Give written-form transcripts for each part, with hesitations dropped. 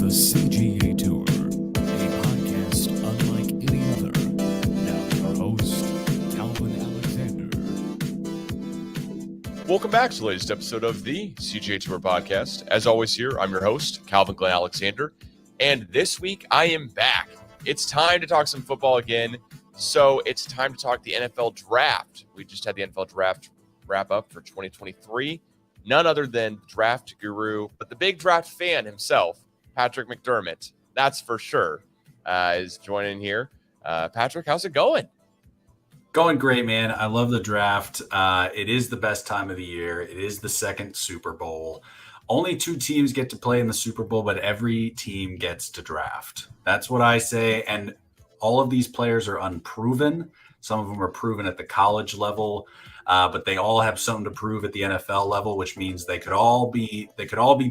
The CGA Tour, a podcast unlike any other. Now your host, Calvin Alexander. Welcome back to the latest episode of the CGA Tour podcast. As always here, I'm your host, Calvin Glen Alexander. And this week, I am back. It's time to talk some football again. So it's time to talk the NFL draft. We just had the NFL draft wrap up for 2023. None other than draft guru, but the big draft fan himself, Patrick McDermott, that's for sure, is joining here. Patrick, how's it going? Going great, man. I love the draft. It is the best time of the year. It is the second Super Bowl. Only two teams get to play in the Super Bowl, but every team gets to draft. That's what I say. And all of these players are unproven. Some of them are proven at the college level. But they all have something to prove at the NFL level, which means they could all be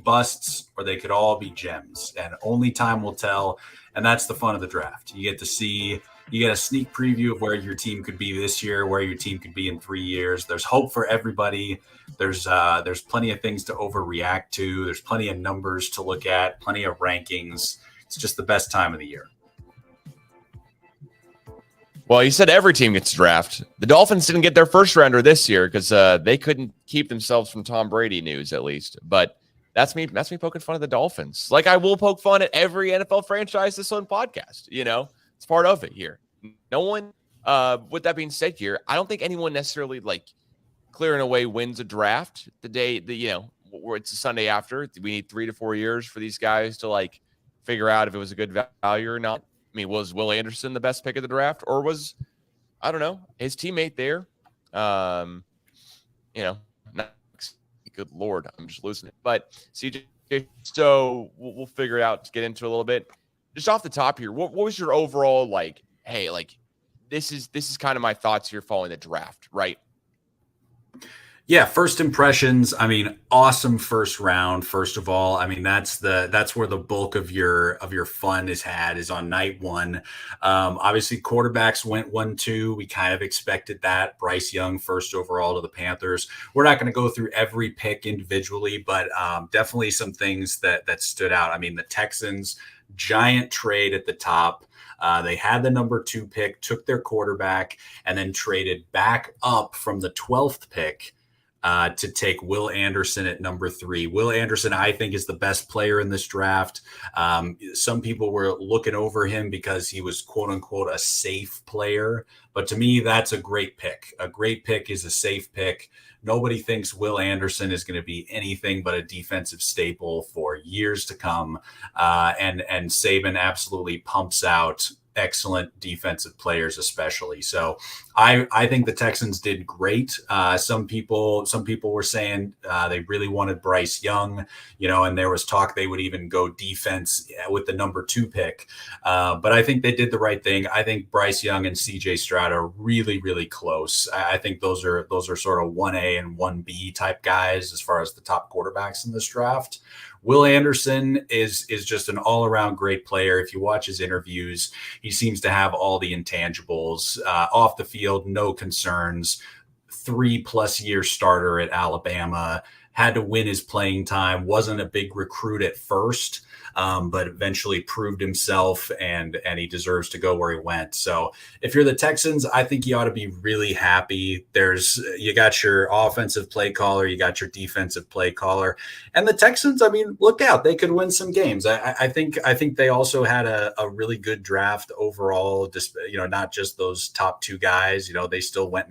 busts or they could all be gems. And only time will tell. And that's the fun of the draft. You get a sneak preview of where your team could be this year, where your team could be in 3 years. There's hope for everybody. There's plenty of things to overreact to. There's plenty of numbers to look at, plenty of rankings. It's just the best time of the year. Well, you said every team gets to draft. The Dolphins didn't get their first rounder this year because they couldn't keep themselves from Tom Brady news, at least. But that's me poking fun at the Dolphins. Like I will poke fun at every NFL franchise this on podcast. You know, it's part of it here. No one. With that being said, here I don't think anyone necessarily like clearing away wins a draft the day where it's the Sunday after. We need 3 to 4 years for these guys to like figure out if it was a good value or not. I mean, was Will Anderson the best pick of the draft, or was, I don't know, his teammate there? Not, good Lord, I'm just losing it. But CJ, so we'll figure it out to get into it a little bit. Just off the top here, what was your overall like? Hey, like this is kind of my thoughts here following the draft, right? Yeah, first impressions. I mean, awesome first round. First of all, I mean that's where the bulk of your fun is on night one. Obviously, quarterbacks went 1-2. We kind of expected that. Bryce Young first overall to the Panthers. We're not going to go through every pick individually, but definitely some things that stood out. I mean, the Texans giant trade at the top. They had the number 2 pick, took their quarterback, and then traded back up from the 12th pick. To take Will Anderson at number 3. Will Anderson, I think, is the best player in this draft. Some people were looking over him because he was, quote unquote, a safe player. But to me, that's a great pick. A great pick is a safe pick. Nobody thinks Will Anderson is going to be anything but a defensive staple for years to come. And Saban absolutely pumps out excellent defensive players, especially. So I think the Texans did great. Some people were saying they really wanted Bryce Young, and there was talk they would even go defense with the number 2 pick. But I think they did the right thing. I think Bryce Young and CJ Stroud are really, really close. I think those are sort of 1A and 1B type guys as far as the top quarterbacks in this draft. Will Anderson is just an all-around great player. If you watch his interviews, he seems to have all the intangibles. Off the field, no concerns. 3+ year starter at Alabama. Had to win his playing time. Wasn't a big recruit at first, but eventually proved himself, and he deserves to go where he went. So if you're the Texans, I think you ought to be really happy. You got your offensive play caller, you got your defensive play caller, and the Texans, I mean, look out, they could win some games. I think they also had a really good draft overall, just, not just those top 2 guys. They still went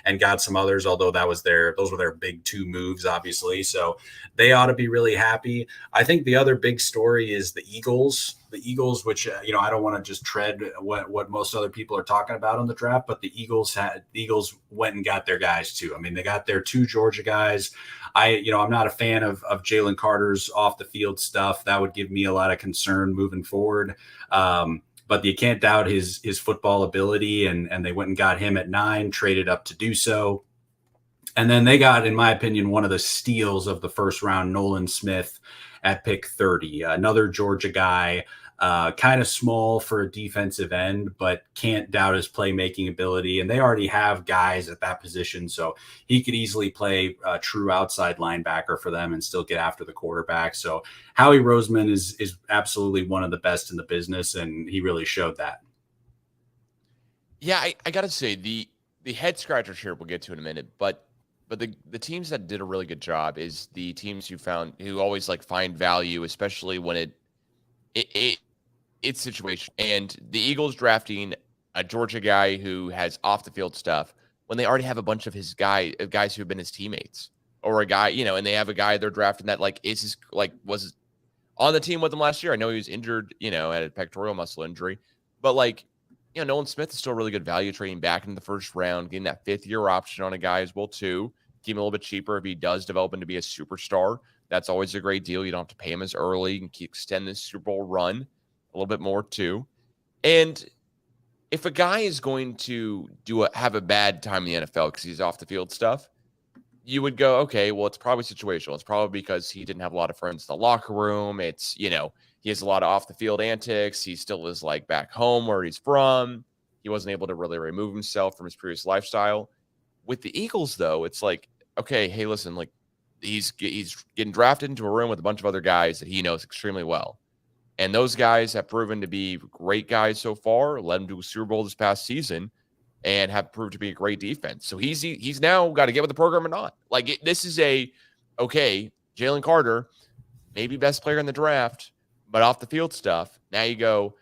and got some others, although those were their big 2 moves, obviously. So they ought to be really happy. I think the other big story is the Eagles. The Eagles, which, I don't want to just tread what most other people are talking about on the draft, but the Eagles went and got their guys too. I mean, they got their 2 Georgia guys. I'm not a fan of Jalen Carter's off the field stuff. That would give me a lot of concern moving forward. But you can't doubt his football ability, and they went and got him at 9, traded up to do so. And then they got, in my opinion, one of the steals of the first round, Nolan Smith at pick 30, another Georgia guy. Kind of small for a defensive end, but can't doubt his playmaking ability. And they already have guys at that position, so he could easily play a true outside linebacker for them and still get after the quarterback. So Howie Roseman is absolutely one of the best in the business, and he really showed that. Yeah, I got to say, the head scratchers here we'll get to in a minute, but the teams that did a really good job is the teams who always like find value, especially when it's situation. And the Eagles drafting a Georgia guy who has off the field stuff when they already have a bunch of his guys who have been his teammates, or a guy, and they have a guy they're drafting that was on the team with them last year. I know he was injured, had a pectoral muscle injury, but Nolan Smith is still really good value trading back in the first round, getting that 5th-year option on a guy as well too. Keep him a little bit cheaper if he does develop into be a superstar. That's always a great deal. You don't have to pay him as early. You can extend this Super Bowl run a little bit more too. And if a guy is going to have a bad time in the NFL because he's off the field stuff, you would go, okay, well, it's probably situational. It's probably because he didn't have a lot of friends in the locker room. It's, he has a lot of off the field antics. He still is like back home where he's from. He wasn't able to really remove himself from his previous lifestyle. With the Eagles, though, it's like, okay, hey, listen, like he's getting drafted into a room with a bunch of other guys that he knows extremely well. And those guys have proven to be great guys so far, led him to a Super Bowl this past season, and have proved to be a great defense. So he's now got to get with the program or not. This is okay, Jalen Carter, maybe best player in the draft, but off the field stuff. Now you go,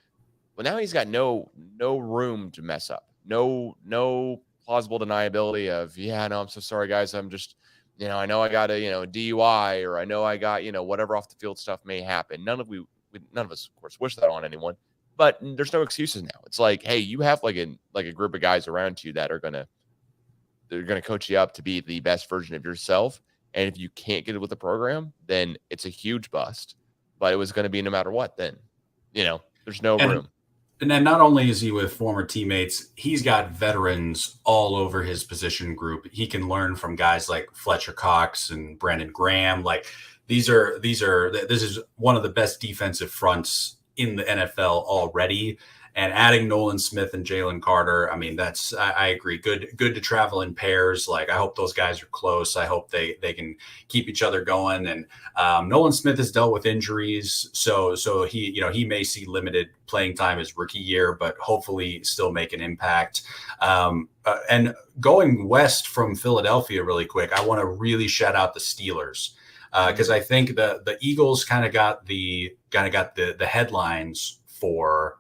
well, now he's got no room to mess up. No plausible deniability of, I'm so sorry, guys. I'm just, I know I got a, DUI, or I know I got, whatever off the field stuff may happen. None of us, of course, wish that on anyone, but there's no excuses now. It's like, hey, you have like a group of guys around you that they're gonna coach you up to be the best version of yourself. And if you can't get it with the program, then it's a huge bust. But it was going to be no matter what. Then, there's no room. And then not only is he with former teammates, he's got veterans all over his position group. He can learn from guys like Fletcher Cox and Brandon Graham. This is one of the best defensive fronts in the NFL already. And adding Nolan Smith and Jalen Carter, I mean, I agree. Good to travel in pairs. I hope those guys are close. I hope they can keep each other going. And Nolan Smith has dealt with injuries, so he may see limited playing time his rookie year, but hopefully still make an impact. And going west from Philadelphia really quick, I want to really shout out the Steelers. Because I think the Eagles kind of got the headlines for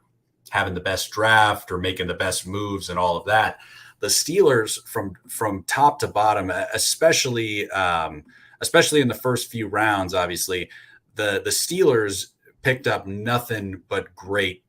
having the best draft or making the best moves and all of that. The Steelers from top to bottom, especially in the first few rounds, obviously, the Steelers picked up nothing but great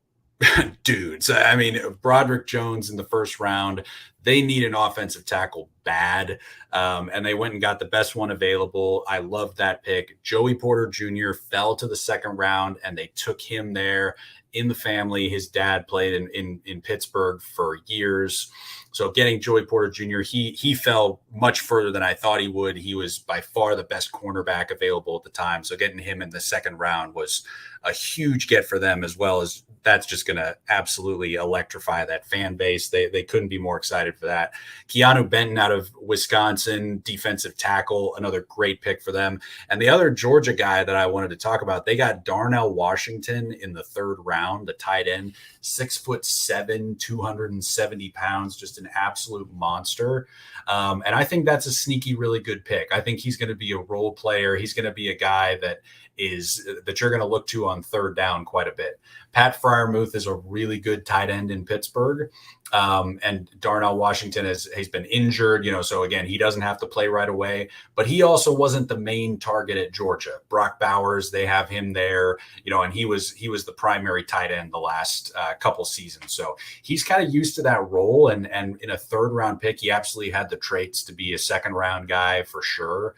dudes. I mean, Broderick Jones in the first round, they need an offensive tackle bad. And they went and got the best one available. I love that pick. Joey Porter Jr. fell to the second round, and they took him there in the family. His dad played in Pittsburgh for years. So getting Joey Porter Jr., he fell much further than I thought he would. He was by far the best cornerback available at the time. So getting him in the second round was a huge get for them, as well as that's just going to absolutely electrify that fan base. They couldn't be more excited for that. Keanu Benton out of Wisconsin, defensive tackle, another great pick for them. And the other Georgia guy that I wanted to talk about, they got Darnell Washington in the third round, the tight end, 6'7", 270 pounds, just an absolute monster. And I think that's a sneaky, really good pick. I think he's going to be a role player. He's going to be a guy that you're going to look to on third down quite a bit. Pat Freiermuth is a really good tight end in Pittsburgh. And Darnell Washington he's been injured, so again, he doesn't have to play right away, but he also wasn't the main target at Georgia. Brock Bowers, they have him there, and he was the primary tight end the last couple seasons. So he's kind of used to that role. And in a third round pick, he absolutely had the traits to be a second round guy for sure.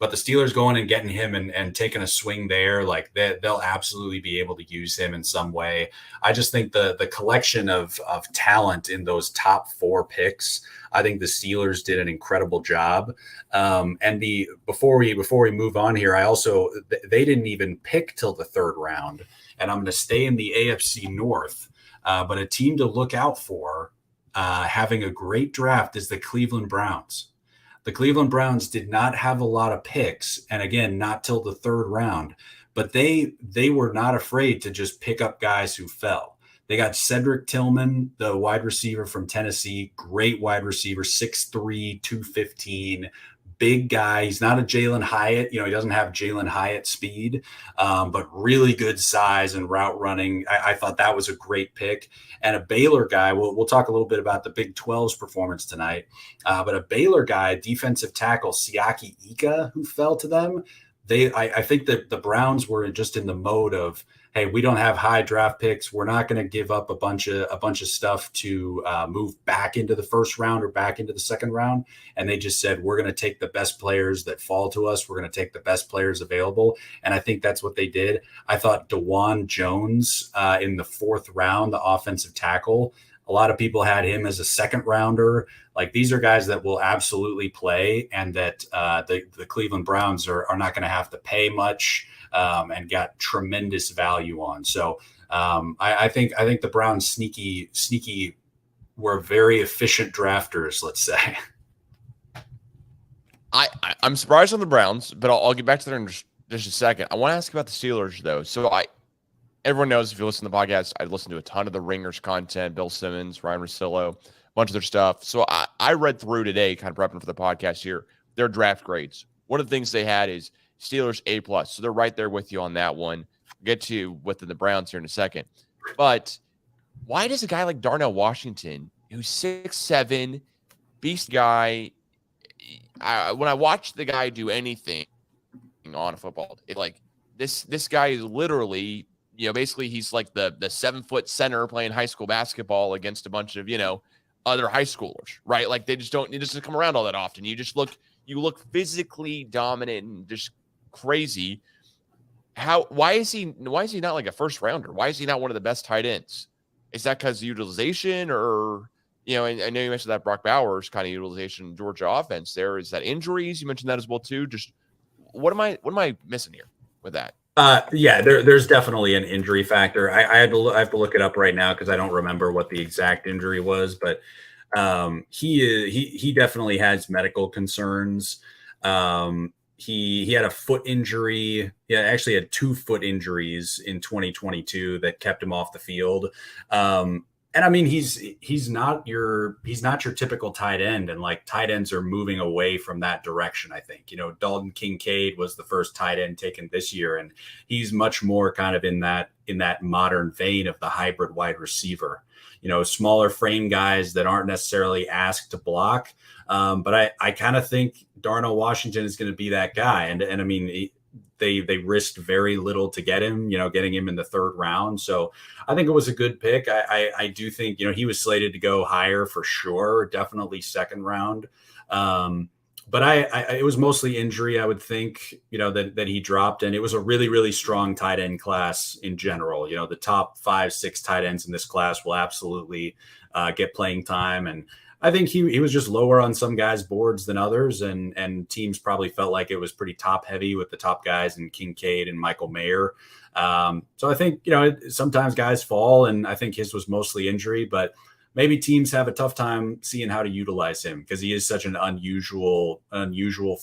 But the Steelers going and getting him and taking a swing there, like they'll absolutely be able to use him in some way. I just think the collection of talent in those top 4 picks, I think the Steelers did an incredible job. And before we move on here, I also they didn't even pick till the 3rd round, and I'm going to stay in the AFC North. But a team to look out for having a great draft is the Cleveland Browns. The Cleveland Browns did not have a lot of picks, and again, not till the 3rd round, but they were not afraid to just pick up guys who fell. They got Cedric Tillman, the wide receiver from Tennessee, great wide receiver, 6'3", 215, big guy. He's not a Jalen Hyatt. He doesn't have Jalen Hyatt speed, but really good size and route running. I thought that was a great pick. And a Baylor guy, we'll talk a little bit about the Big 12's performance tonight, but a Baylor guy, defensive tackle Siaki Ika, who fell to them. I think that the Browns were just in the mode of, hey, we don't have high draft picks. We're not going to give up a bunch of stuff to move back into the 1st round or back into the 2nd round. And they just said, we're going to take the best players that fall to us. We're going to take the best players available. And I think that's what they did. I thought DeJuan Jones in the 4th round, the offensive tackle, a lot of people had him as a 2nd rounder. Like, these are guys that will absolutely play, and that the Cleveland Browns are not going to have to pay much. And got tremendous value on. So I think the Browns sneaky were very efficient drafters, let's say. I'm surprised on the Browns, but I'll get back to that in just a second. I want to ask about the Steelers, though. So everyone knows, if you listen to the podcast, I listen to a ton of the Ringers content, Bill Simmons, Ryan Russillo, a bunch of their stuff. So I read through today, kind of prepping for the podcast here, their draft grades. One of the things they had is Steelers A+. So they're right there with you on that one. We'll get to within the Browns here in a second. But why does a guy like Darnell Washington, who's 6'7", beast guy, when I watch the guy do anything on a football, this guy is literally, basically he's like the 7-foot center playing high school basketball against a bunch of, other high schoolers, right? Like, it doesn't come around all that often. You look physically dominant and just crazy. Why is he not like a 1st rounder? Why is he not one of the best tight ends? Is that because of utilization, or I know you mentioned that Brock Bowers kind of utilization in Georgia offense there. Is that injuries? You mentioned that as well too. Just what am I missing here with that? Yeah, there's definitely an injury factor. I have to look it up right now because I don't remember what the exact injury was, but he definitely has medical concerns. He had a foot injury. He actually had 2 foot injuries in 2022 that kept him off the field. And I mean, he's not your typical tight end, and like, tight ends are moving away from that direction. I think, Dalton Kincaid was the first tight end taken this year, and he's much more kind of in that modern vein of the hybrid wide receiver. Smaller frame guys that aren't necessarily asked to block. But I kind of think Darnell Washington is going to be that guy. And I mean, they risked very little to get him, getting him in the 3rd round. So I think it was a good pick. I do think, he was slated to go higher for sure. Definitely 2nd round. But it was mostly injury, I would think, that he dropped. And it was a really, really strong tight end class in general. The top 5-6 tight ends in this class will absolutely get playing time. And I think he was just lower on some guys' boards than others, and teams probably felt like it was pretty top heavy with the top guys in Kincaid and Michael Mayer. So I think, sometimes guys fall, and I think his was mostly injury, but maybe teams have a tough time seeing how to utilize him because he is such an unusual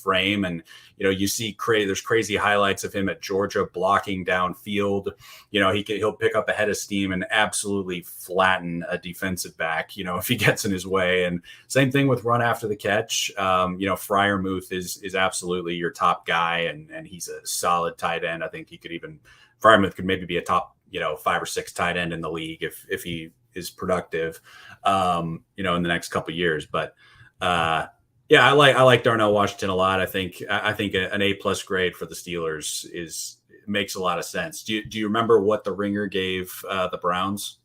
frame. And, you see there's crazy highlights of him at Georgia blocking downfield. He'll pick up a head of steam and absolutely flatten a defensive back, if he gets in his way. And same thing with run after the catch. Freiermuth is absolutely your top guy, and he's a solid tight end. I think Freiermuth could maybe be a top, 5 or 6 tight end in the league if he is productive, in the next couple of years. But yeah, I like Darnell Washington a lot. I think an A+ grade for the Steelers makes a lot of sense. Do you remember what the Ringer gave the Browns?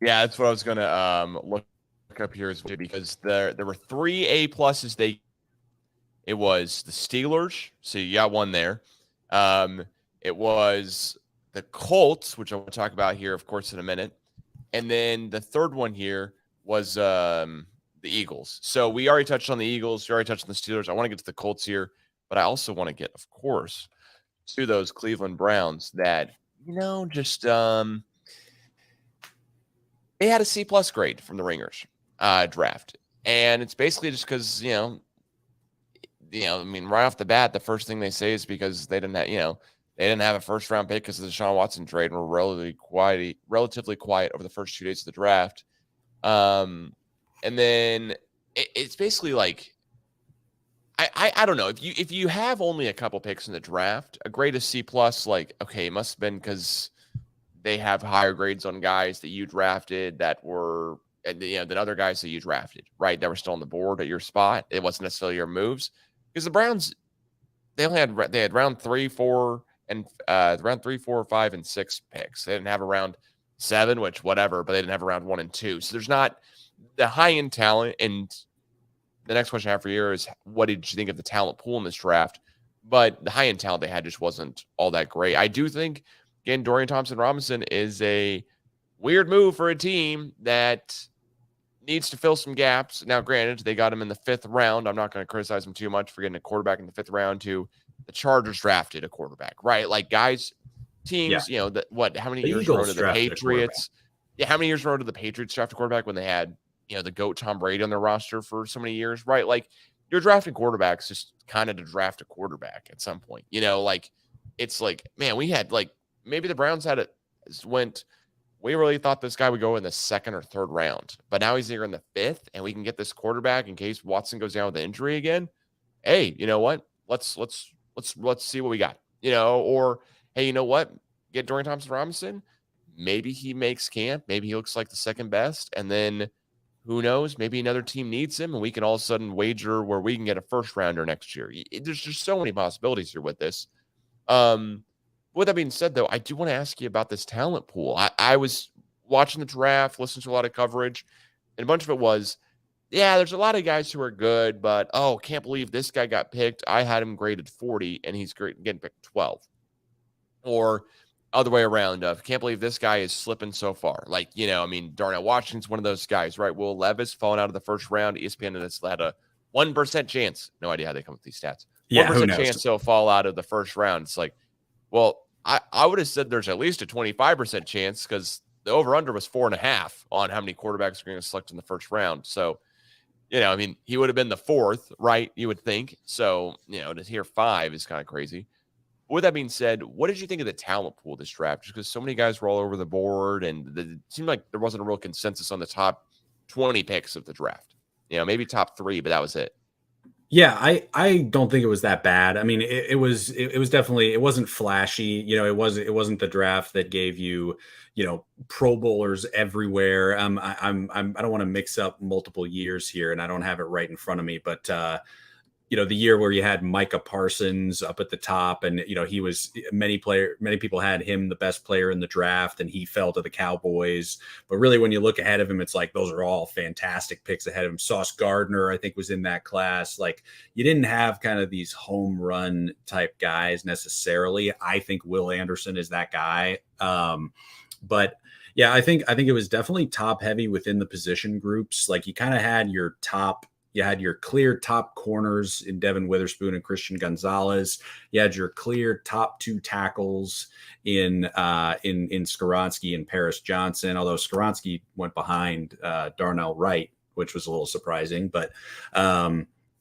Yeah, that's what I was gonna look up here as well, because there were 3 A+s they It was the Steelers. So you got one there. It was the Colts, which I want to talk about here, of course, in a minute. And then the third one here was the Eagles. So we already touched on the Eagles. We already touched on the Steelers. I want to get to the Colts here, but I also want to get, of course, to those Cleveland Browns that, just they had a C+ grade from the Ringers draft. And it's basically just because, I mean, right off the bat, the first thing they say is because they didn't have a first round pick because of the Deshaun Watson trade and were relatively quiet over the first 2 days of the draft. And then it's basically like, I don't know, if you have only a couple picks in the draft, a grade of C+, like, okay, it must have been because they have higher grades on guys that you drafted that were, than other guys that you drafted, right? That were still on the board at your spot. It wasn't necessarily your moves because the Browns, they had round 3, 4, and round 3, 4, 5, and 6 picks. They didn't have a round 7, which whatever, but they didn't have a round 1 and 2. So there's not the high end talent. And the next question I have for you is, what did you think of the talent pool in this draft? But the high end talent they had just wasn't all that great. I do think, again, Dorian Thompson-Robinson is a weird move for a team that needs to fill some gaps. Now, granted, they got him in the 5th round. I'm not going to criticize him too much for getting a quarterback in the 5th round. To the Chargers drafted a quarterback, right? Like, guys, teams, how many years in a row did the Patriots? Yeah, how many years in a row did the Patriots draft a quarterback when they had, the GOAT Tom Brady on their roster for so many years, right? Like, you're drafting quarterbacks just kind of to draft a quarterback at some point. It's like, man, we had maybe the Browns we really thought this guy would go in the 2nd or 3rd round, but now he's here in the 5th, and we can get this quarterback in case Watson goes down with an injury again. Hey, you know what? Let's see what we got. Or hey, you know what? Get Dorian Thompson-Robinson. Maybe he makes camp. Maybe he looks like the second best, and then who knows? Maybe another team needs him, and we can all of a sudden wager where we can get a first rounder next year. There's just so many possibilities here with this. With that being said, though, I do want to ask you about this talent pool. I was watching the draft, listening to a lot of coverage, and a bunch of it was, yeah, there's a lot of guys who are good, but, can't believe this guy got picked. I had him graded 40, and he's getting picked 12. Or other way around of, can't believe this guy is slipping so far. Darnell Washington's one of those guys, right? Will Levis falling out of the first round. ESPN had a 1% chance. No idea how they come with these stats. 1% chance he'll fall out of the first round. It's like, well, I would have said there's at least a 25% chance because the over-under was 4.5 on how many quarterbacks are going to select in the first round. So, he would have been the 4th, right? You would think. So, to hear 5 is kind of crazy. With that being said, what did you think of the talent pool this draft? Just because so many guys were all over the board, and it seemed like there wasn't a real consensus on the top 20 picks of the draft. Maybe top 3, but that was it. Yeah, I don't think it was that bad. I mean, it was definitely, it wasn't flashy. It wasn't the draft that gave you, Pro Bowlers everywhere. I don't want to mix up multiple years here, and I don't have it right in front of me, but the year where you had Micah Parsons up at the top, and he was many people had him the best player in the draft, and he fell to the Cowboys. But really, when you look ahead of him, it's like those are all fantastic picks ahead of him. Sauce Gardner, I think, was in that class. Like, you didn't have kind of these home run type guys necessarily. I think Will Anderson is that guy. But yeah, I think it was definitely top heavy within the position groups. Like, you kind of had your clear top corners in Devin Witherspoon and Christian Gonzalez. You had your clear top 2 tackles in Skoronski and Paris Johnson, although Skoronski went behind Darnell Wright, which was a little surprising. But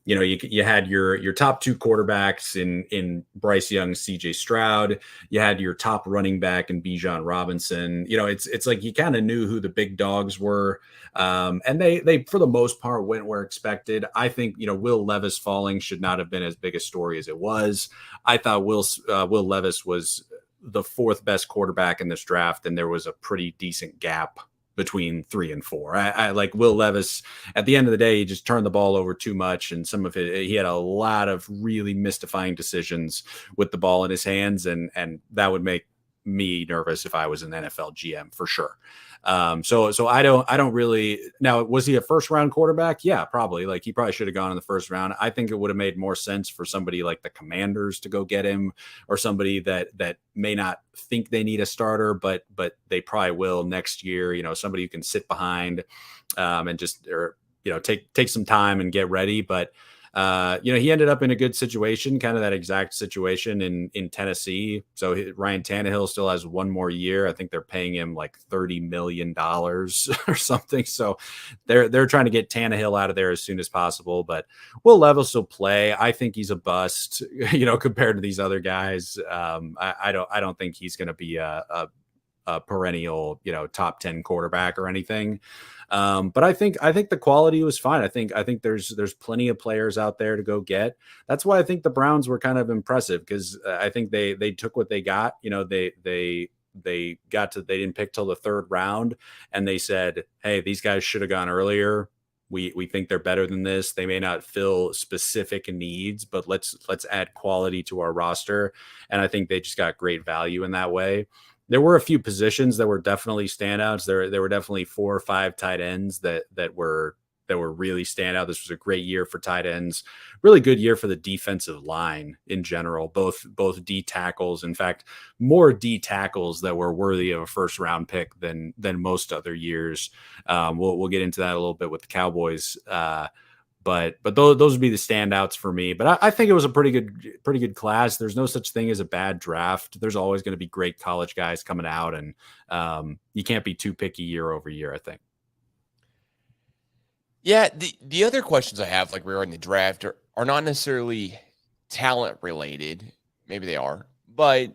you had your top 2 quarterbacks in Bryce Young, CJ Stroud. You had your top running back in Bijan Robinson. It's like you kind of knew who the big dogs were. And they for the most part went where expected. I think, Will Levis falling should not have been as big a story as it was. I thought Will Levis was the 4th best quarterback in this draft, and there was a pretty decent gap between 3 and 4. I like Will Levis. At the end of the day, he just turned the ball over too much, and some of it, he had a lot of really mystifying decisions with the ball in his hands, and that would make me nervous if I was an NFL GM for sure. So I don't really. Now, was he a first round quarterback? Yeah, probably. Like, he probably should have gone in the first round. I think it would have made more sense for somebody like the Commanders to go get him, or somebody that may not think they need a starter, but they probably will next year. Somebody who can sit behind, and just, or take some time and get ready. But he ended up in a good situation, kind of that exact situation in Tennessee. So Ryan Tannehill still has one more year. I think they're paying him like $30 million or something. So they're trying to get Tannehill out of there as soon as possible. But Will Levis will play. I think he's a bust, compared to these other guys. I don't think he's going to be a perennial, top 10 quarterback or anything. But I think the quality was fine. I think there's plenty of players out there to go get. That's why I think the Browns were kind of impressive, because I think they took what they got. They didn't pick till the third round, and they said, hey, these guys should have gone earlier. We think they're better than this. They may not fill specific needs, but let's add quality to our roster. And I think they just got great value in that way. There were a few positions that were definitely standouts. There were definitely 4 or 5 tight ends that were really standout. This was a great year for tight ends. Really good year for the defensive line in general. Both D tackles. In fact, more D tackles that were worthy of a first round pick than most other years. We'll get into that a little bit with the Cowboys. But those would be the standouts for me. But I think it was a pretty good class. There's no such thing as a bad draft. There's always going to be great college guys coming out, and you can't be too picky year over year, I think. Yeah, the other questions I have, like regarding the draft, are not necessarily talent related. Maybe they are, but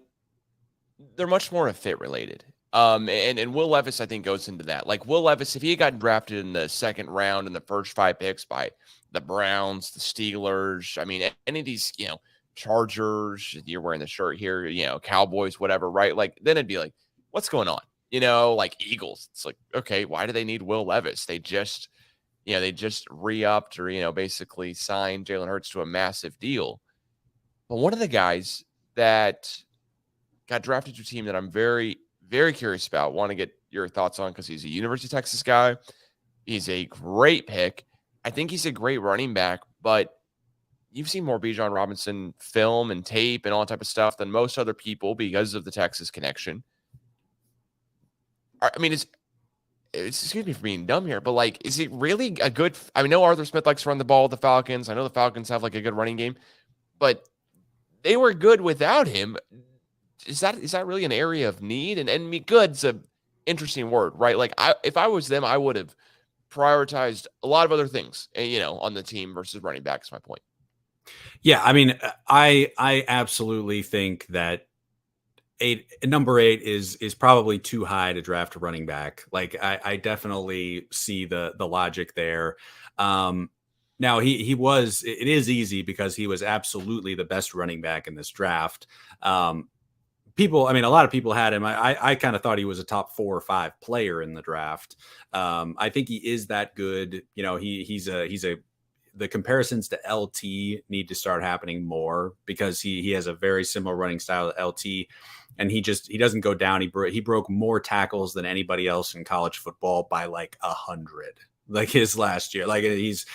they're much more fit related. And Will Levis, I think, goes into that. Like, Will Levis, if he had gotten drafted in the second round in the first 5 picks by the Browns, the Steelers, I mean, any of these, Chargers, you're wearing the shirt here, Cowboys, whatever, right? Like, then it'd be like, what's going on? Like Eagles. It's like, okay, why do they need Will Levis? They just re-upped, or, basically signed Jalen Hurts to a massive deal. But one of the guys that got drafted to a team that I'm very, very curious about, want to get your thoughts on, because he's a University of Texas guy. He's a great pick. I think he's a great running back, but you've seen more Bijan Robinson film and tape and all that type of stuff than most other people because of the Texas connection. I mean, excuse me for being dumb here, but like, is it really a good? I know Arthur Smith likes to run the ball with the Falcons. I know the Falcons have like a good running game, but they were good without him. Is that really an area of need? And good's a interesting word, right? Like, if I was them, I would have prioritized a lot of other things, on the team versus running back is my point. Yeah, I mean, I absolutely think that number 8 is probably too high to draft a running back. Like, I definitely see the logic there. Now it is easy because he was absolutely the best running back in this draft. A lot of people had him. I kind of thought he was a top 4 or 5 player in the draft. I think he is that good. The comparisons to LT need to start happening more, because he has a very similar running style to LT, and he doesn't go down. He broke more tackles than anybody else in college football by like 100. Like his last year. Like, he's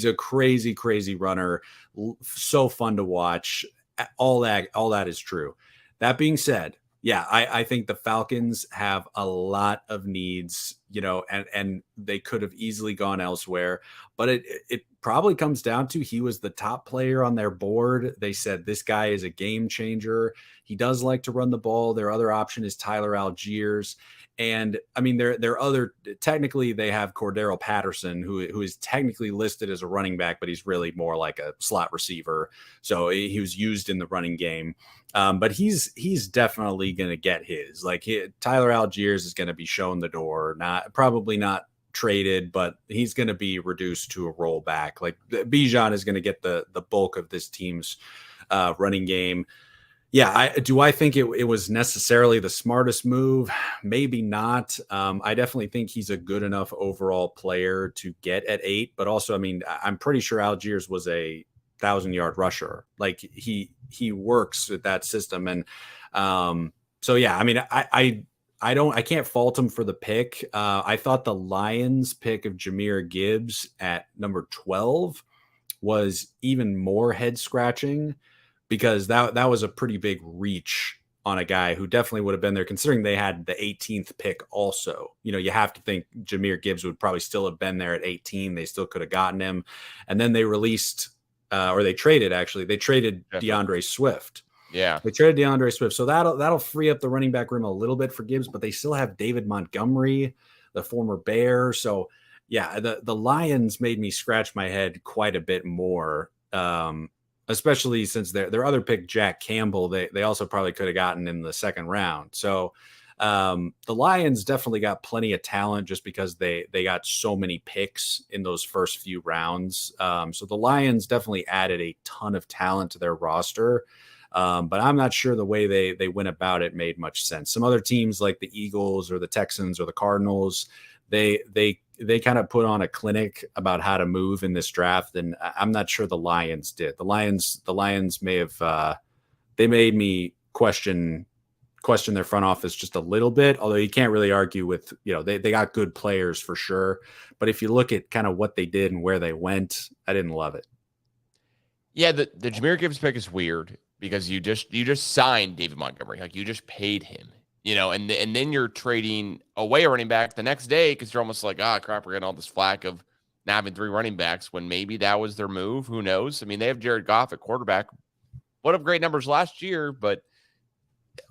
a crazy, crazy runner. So fun to watch. All that is true. That being said, yeah, I think the Falcons have a lot of needs, and they could have easily gone elsewhere. But it probably comes down to, he was the top player on their board. They said, this guy is a game changer. He does like to run the ball. Their other option is Tyler Algiers. And I mean, technically they have Cordero Patterson, who is technically listed as a running back, but he's really more like a slot receiver. So he was used in the running game. But he's definitely going to get his. Like, Tyler Algiers is going to be shown the door, probably not traded, but he's going to be reduced to a rollback. Like, Bijan is going to get the bulk of this team's running game. Yeah, I think it was necessarily the smartest move? Maybe not. I definitely think he's a good enough overall player to get at 8, but also, I mean, I'm pretty sure Algiers was a 1,000-yard rusher. Like, he works with that system, and So yeah, I mean, I can't fault him for the pick. I thought the Lions pick of Jahmyr Gibbs at number 12 was even more head scratching because that was a pretty big reach on a guy who definitely would have been there, considering they had the 18th pick also. You know, you have to think Jahmyr Gibbs would probably still have been there at 18. They still could have gotten him. And then they released, or they traded DeAndre Swift. Yeah. They traded DeAndre Swift. So that'll free up the running back room a little bit for Gibbs, but they still have David Montgomery, the former Bear. So yeah, the Lions made me scratch my head quite a bit more. Especially since their other pick, Jack Campbell, they also probably could have gotten in the second round. So the Lions definitely got plenty of talent just because they got so many picks in those first few rounds. So the Lions definitely added a ton of talent to their roster. But I'm not sure the way they went about it made much sense. Some other teams like the Eagles or the Texans or the Cardinals, they kind of put on a clinic about how to move in this draft, and I'm not sure the Lions did. The Lions may have they made me question their front office just a little bit, although you can't really argue with, you know, they got good players for sure. But if you look at kind of what they did and where they went, I didn't love it. Yeah, the Jahmyr Gibbs pick is weird because you just signed David Montgomery, like you just paid him. You know, and then you're trading away a running back the next day because you're almost like, crap, we're getting all this flack of not having 3 running backs when maybe that was their move. Who knows? I mean, they have Jared Goff at quarterback. What have great numbers last year, but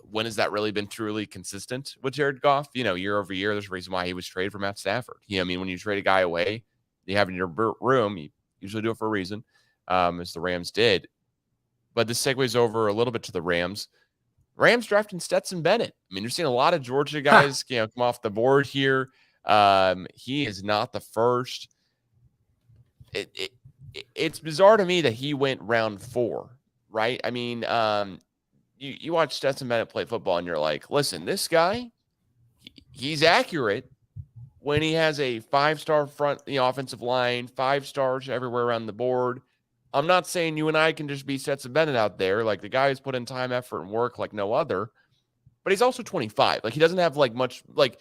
when has that really been truly consistent with Jared Goff? You know, year over year, there's a reason why he was traded for Matt Stafford. You know, I mean, when you trade a guy away, you have in your room, you usually do it for a reason, as the Rams did. But this segues over a little bit to the Rams. Rams drafting Stetson Bennett. I mean, you're seeing a lot of Georgia guys, come off the board here. He is not the first. It's bizarre to me that he went round 4, right? I mean, you watch Stetson Bennett play football and you're like, listen, this guy, he's accurate when he has a 5-star front, offensive line, 5 stars everywhere around the board. I'm not saying you and I can just be Stetson Bennett out there. Like, the guy who's put in time, effort, and work like no other. But he's also 25. Like, he doesn't have, like, much, like,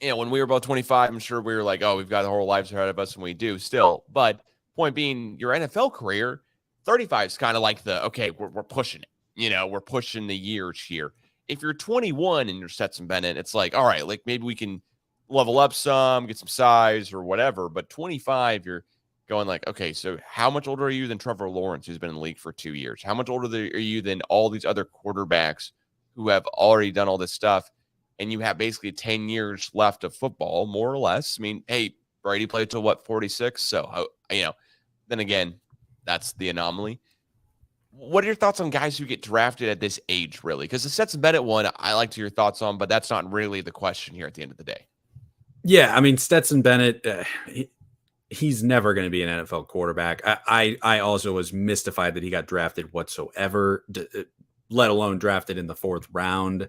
when we were about 25, I'm sure we were like, we've got the whole lives ahead of us, and we do still. But point being, your NFL career, 35 is kind of like we're pushing it. We're pushing the years here. If you're 21 and you're Stetson Bennett, it's like, all right, like, maybe we can level up some, get some size or whatever. But 25, you're going like, okay, so how much older are you than Trevor Lawrence, who's been in the league for 2 years? How much older are you than all these other quarterbacks who have already done all this stuff? And you have basically 10 years left of football, more or less. I mean, hey, Brady played till 46? So, then again, that's the anomaly. What are your thoughts on guys who get drafted at this age, really? Because the Stetson Bennett one, I like to hear your thoughts on, but that's not really the question here at the end of the day. Yeah, I mean, Stetson Bennett, he's never going to be an NFL quarterback. I also was mystified that he got drafted whatsoever, let alone drafted in the 4th round.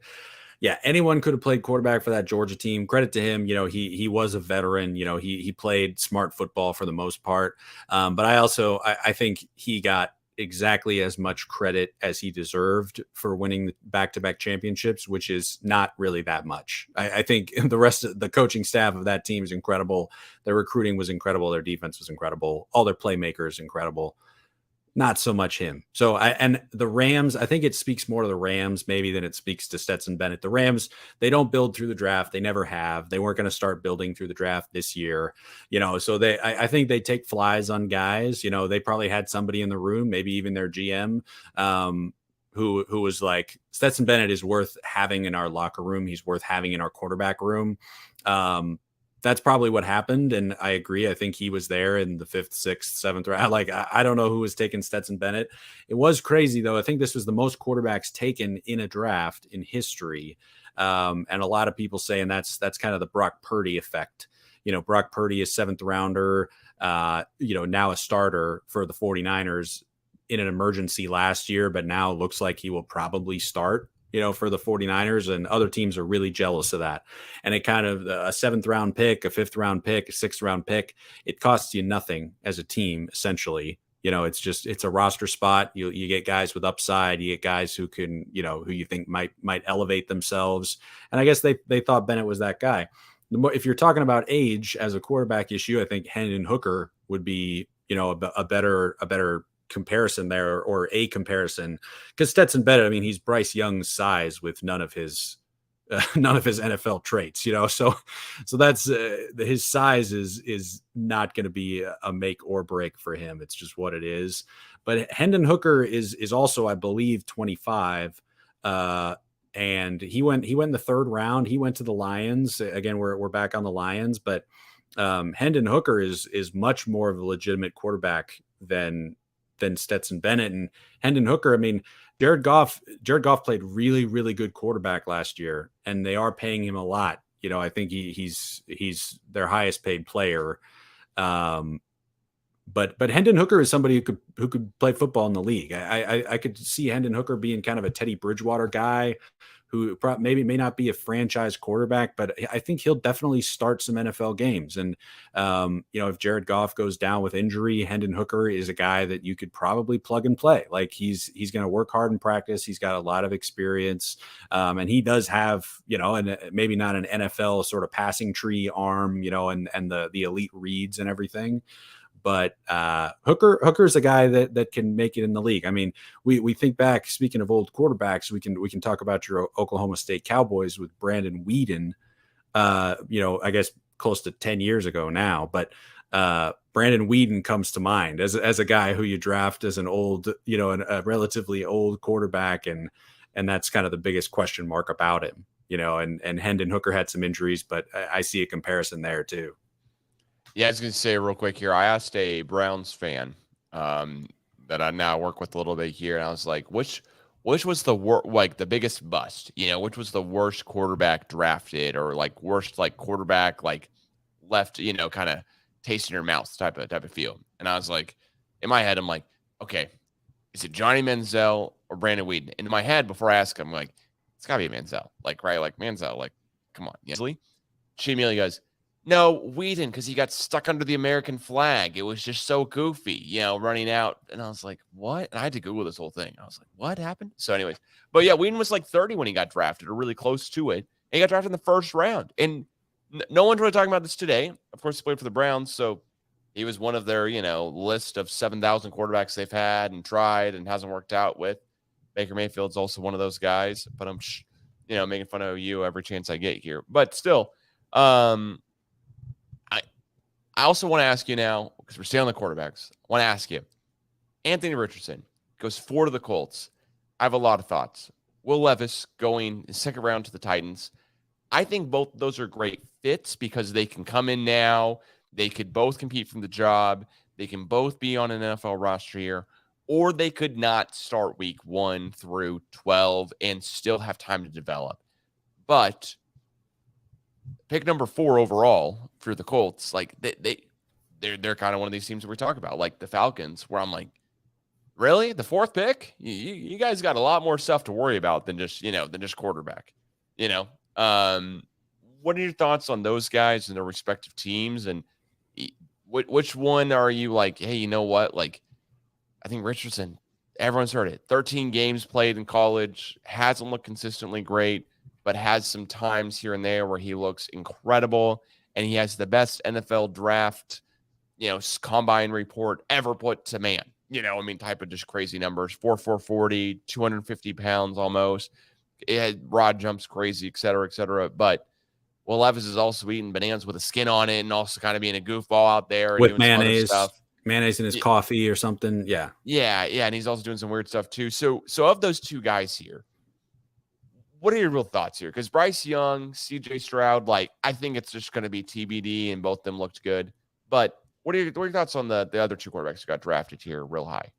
Yeah, anyone could have played quarterback for that Georgia team. Credit to him. He was a veteran. He played smart football for the most part. But I think he got exactly as much credit as he deserved for winning back-to-back championships, which is not really that much. I think the rest of the coaching staff of that team is incredible. Their recruiting was incredible. Their defense was incredible. All their playmakers incredible. Not so much him. So and the Rams, I think it speaks more to the Rams maybe than it speaks to Stetson Bennett. The Rams, they don't build through the draft. They never have. They weren't going to start building through the draft this year. So I think they take flies on guys. They probably had somebody in the room, maybe even their GM, who was like, Stetson Bennett is worth having in our locker room. He's worth having in our quarterback room. That's probably what happened. And I agree. I think he was there in the 5th, 6th, 7th round. Like, I don't know who was taking Stetson Bennett. It was crazy, though. I think this was the most quarterbacks taken in a draft in history. And a lot of people saying that's kind of the Brock Purdy effect. Brock Purdy is 7th rounder, now a starter for the 49ers in an emergency last year, but now looks like he will probably start for the 49ers, and other teams are really jealous of that. And it kind of a 7th round pick, a 5th round pick, a 6th round pick, it costs you nothing as a team, essentially. It's a roster spot. You get guys with upside. You get guys who can, who you think might elevate themselves. And I guess they thought Bennett was that guy. If you're talking about age as a quarterback issue, I think Hendon Hooker would be, a better comparison there, or a comparison, because Stetson Bennett, I mean, he's Bryce Young's size with none of his NFL traits, so that's his size is not going to be a make or break for him. It's just what it is. But Hendon Hooker is also, I believe, 25, and he went in the third round. He went to the Lions. Again, we're back on the Lions, but Hendon Hooker is much more of a legitimate quarterback than Stetson Bennett. And Hendon Hooker, I mean, Jared Goff played really, really good quarterback last year, and they are paying him a lot. I think he's their highest paid player. But Hendon Hooker is somebody who could play football in the league. I could see Hendon Hooker being kind of a Teddy Bridgewater guy who maybe may not be a franchise quarterback, but I think he'll definitely start some NFL games. And, if Jared Goff goes down with injury, Hendon Hooker is a guy that you could probably plug and play. Like he's going to work hard in practice. He's got a lot of experience. And he does have, and maybe not an NFL sort of passing tree arm, and the elite reads and everything. But Hooker's a guy that can make it in the league. I mean, we think back, speaking of old quarterbacks, we can talk about your Oklahoma State Cowboys with Brandon Weeden, I guess close to 10 years ago now. But Brandon Weeden comes to mind as a guy who you draft as an old, a relatively old quarterback. And that's kind of the biggest question mark about him, and Hendon Hooker had some injuries, but I see a comparison there too. Yeah, I was going to say real quick here. I asked a Browns fan that I now work with a little bit here, and I was like, which was the biggest bust? Which was the worst quarterback drafted, or worst quarterback left, kind of taste in your mouth type of feel. And I was like, in my head, I'm like, okay, is it Johnny Manziel or Brandon Weeden? In my head, before I ask him, I'm like, it's gotta be Manziel. Manziel, come on, easily. She immediately goes, no, Weeden, because he got stuck under the American flag. It was just so goofy, running out. And I was like, what? And I had to Google this whole thing. I was like, what happened? So anyways, but yeah, Weeden was 30 when he got drafted, or really close to it. And he got drafted in the first round. And no one's really talking about this today. Of course, he played for the Browns. So he was one of their, list of 7,000 quarterbacks they've had and tried and hasn't worked out with. Baker Mayfield's also one of those guys. But I'm, making fun of you every chance I get here. But still, I also want to ask you now, because we're staying on the quarterbacks, I want to ask you, Anthony Richardson goes 4 to the Colts. I have a lot of thoughts. Will Levis going second round to the Titans. I think both those are great fits because they can come in now. They could both compete for the job. They can both be on an NFL roster here, or they could not start week 1 through 12 and still have time to develop. But pick number 4 overall for the Colts, they're kind of one of these teams that we talk about, like the Falcons, where I'm like, really? The 4th pick? You guys got a lot more stuff to worry about than just quarterback. What are your thoughts on those guys and their respective teams? And which one are you like, hey, you know what? I think Richardson, everyone's heard it. 13 games played in college, hasn't looked consistently great, but has some times here and there where he looks incredible, and he has the best NFL draft, combine report ever put to man. Type of just crazy numbers, 4.4 40, 250 pounds almost. It had broad jumps, crazy, et cetera, et cetera. But Will Levis is also eating bananas with a skin on it and also kind of being a goofball out there. And with doing mayonnaise, some other stuff. Mayonnaise in his coffee or something. Yeah. Yeah. And he's also doing some weird stuff too. So of those two guys here, what are your real thoughts here? Because Bryce Young, CJ Stroud, I think it's just going to be TBD, and both of them looked good. But what are your thoughts on the other two quarterbacks who got drafted here real high?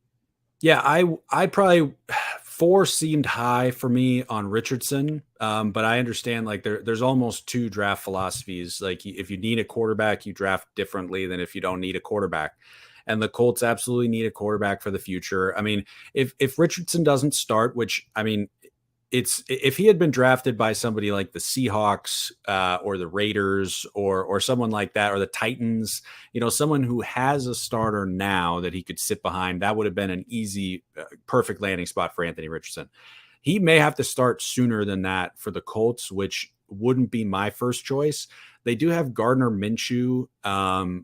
Yeah, I probably 4 seemed high for me on Richardson, but I understand there's almost 2 draft philosophies. If you need a quarterback, you draft differently than if you don't need a quarterback. And the Colts absolutely need a quarterback for the future. I mean, if Richardson doesn't start, which it's if he had been drafted by somebody like the Seahawks or the Raiders or someone like that, or the Titans, someone who has a starter now that he could sit behind, that would have been an easy, perfect landing spot for Anthony Richardson. He may have to start sooner than that for the Colts, which wouldn't be my first choice. They do have Gardner Minshew,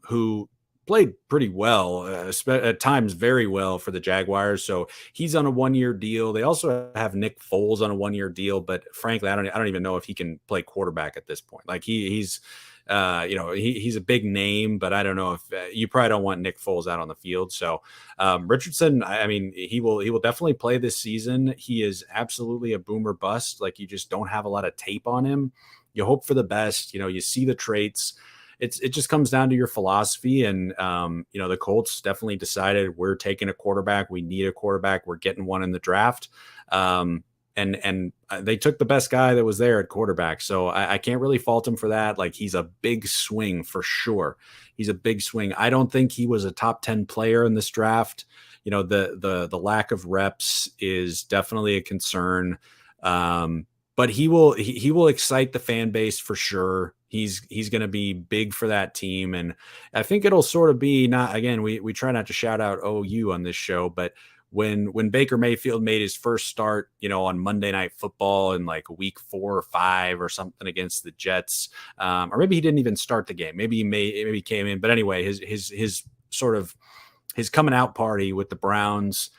who played pretty well, at times very well for the Jaguars. So he's on a 1-year deal. They also have Nick Foles on a 1-year deal, but frankly, I don't even know if he can play quarterback at this point. Like he's a big name, but I don't know if you probably don't want Nick Foles out on the field. So Richardson, I mean, he will definitely play this season. He is absolutely a boomer bust. Like, you just don't have a lot of tape on him. You hope for the best. You see the traits. It just comes down to your philosophy. And, the Colts definitely decided, we're taking a quarterback. We need a quarterback. We're getting one in the draft. And they took the best guy that was there at quarterback. So I can't really fault him for that. Like, he's a big swing for sure. He's a big swing. I don't think he was a top 10 player in this draft. The lack of reps is definitely a concern. But he will excite the fan base for sure. He's going to be big for that team. And I think it'll sort of be, not, again, we try not to shout out OU on this show, but when Baker Mayfield made his first start, on Monday Night Football in like week 4 or 5 or something against the Jets, or maybe he didn't even start the game. Maybe he came in, but anyway, his sort of his coming out party with the Browns,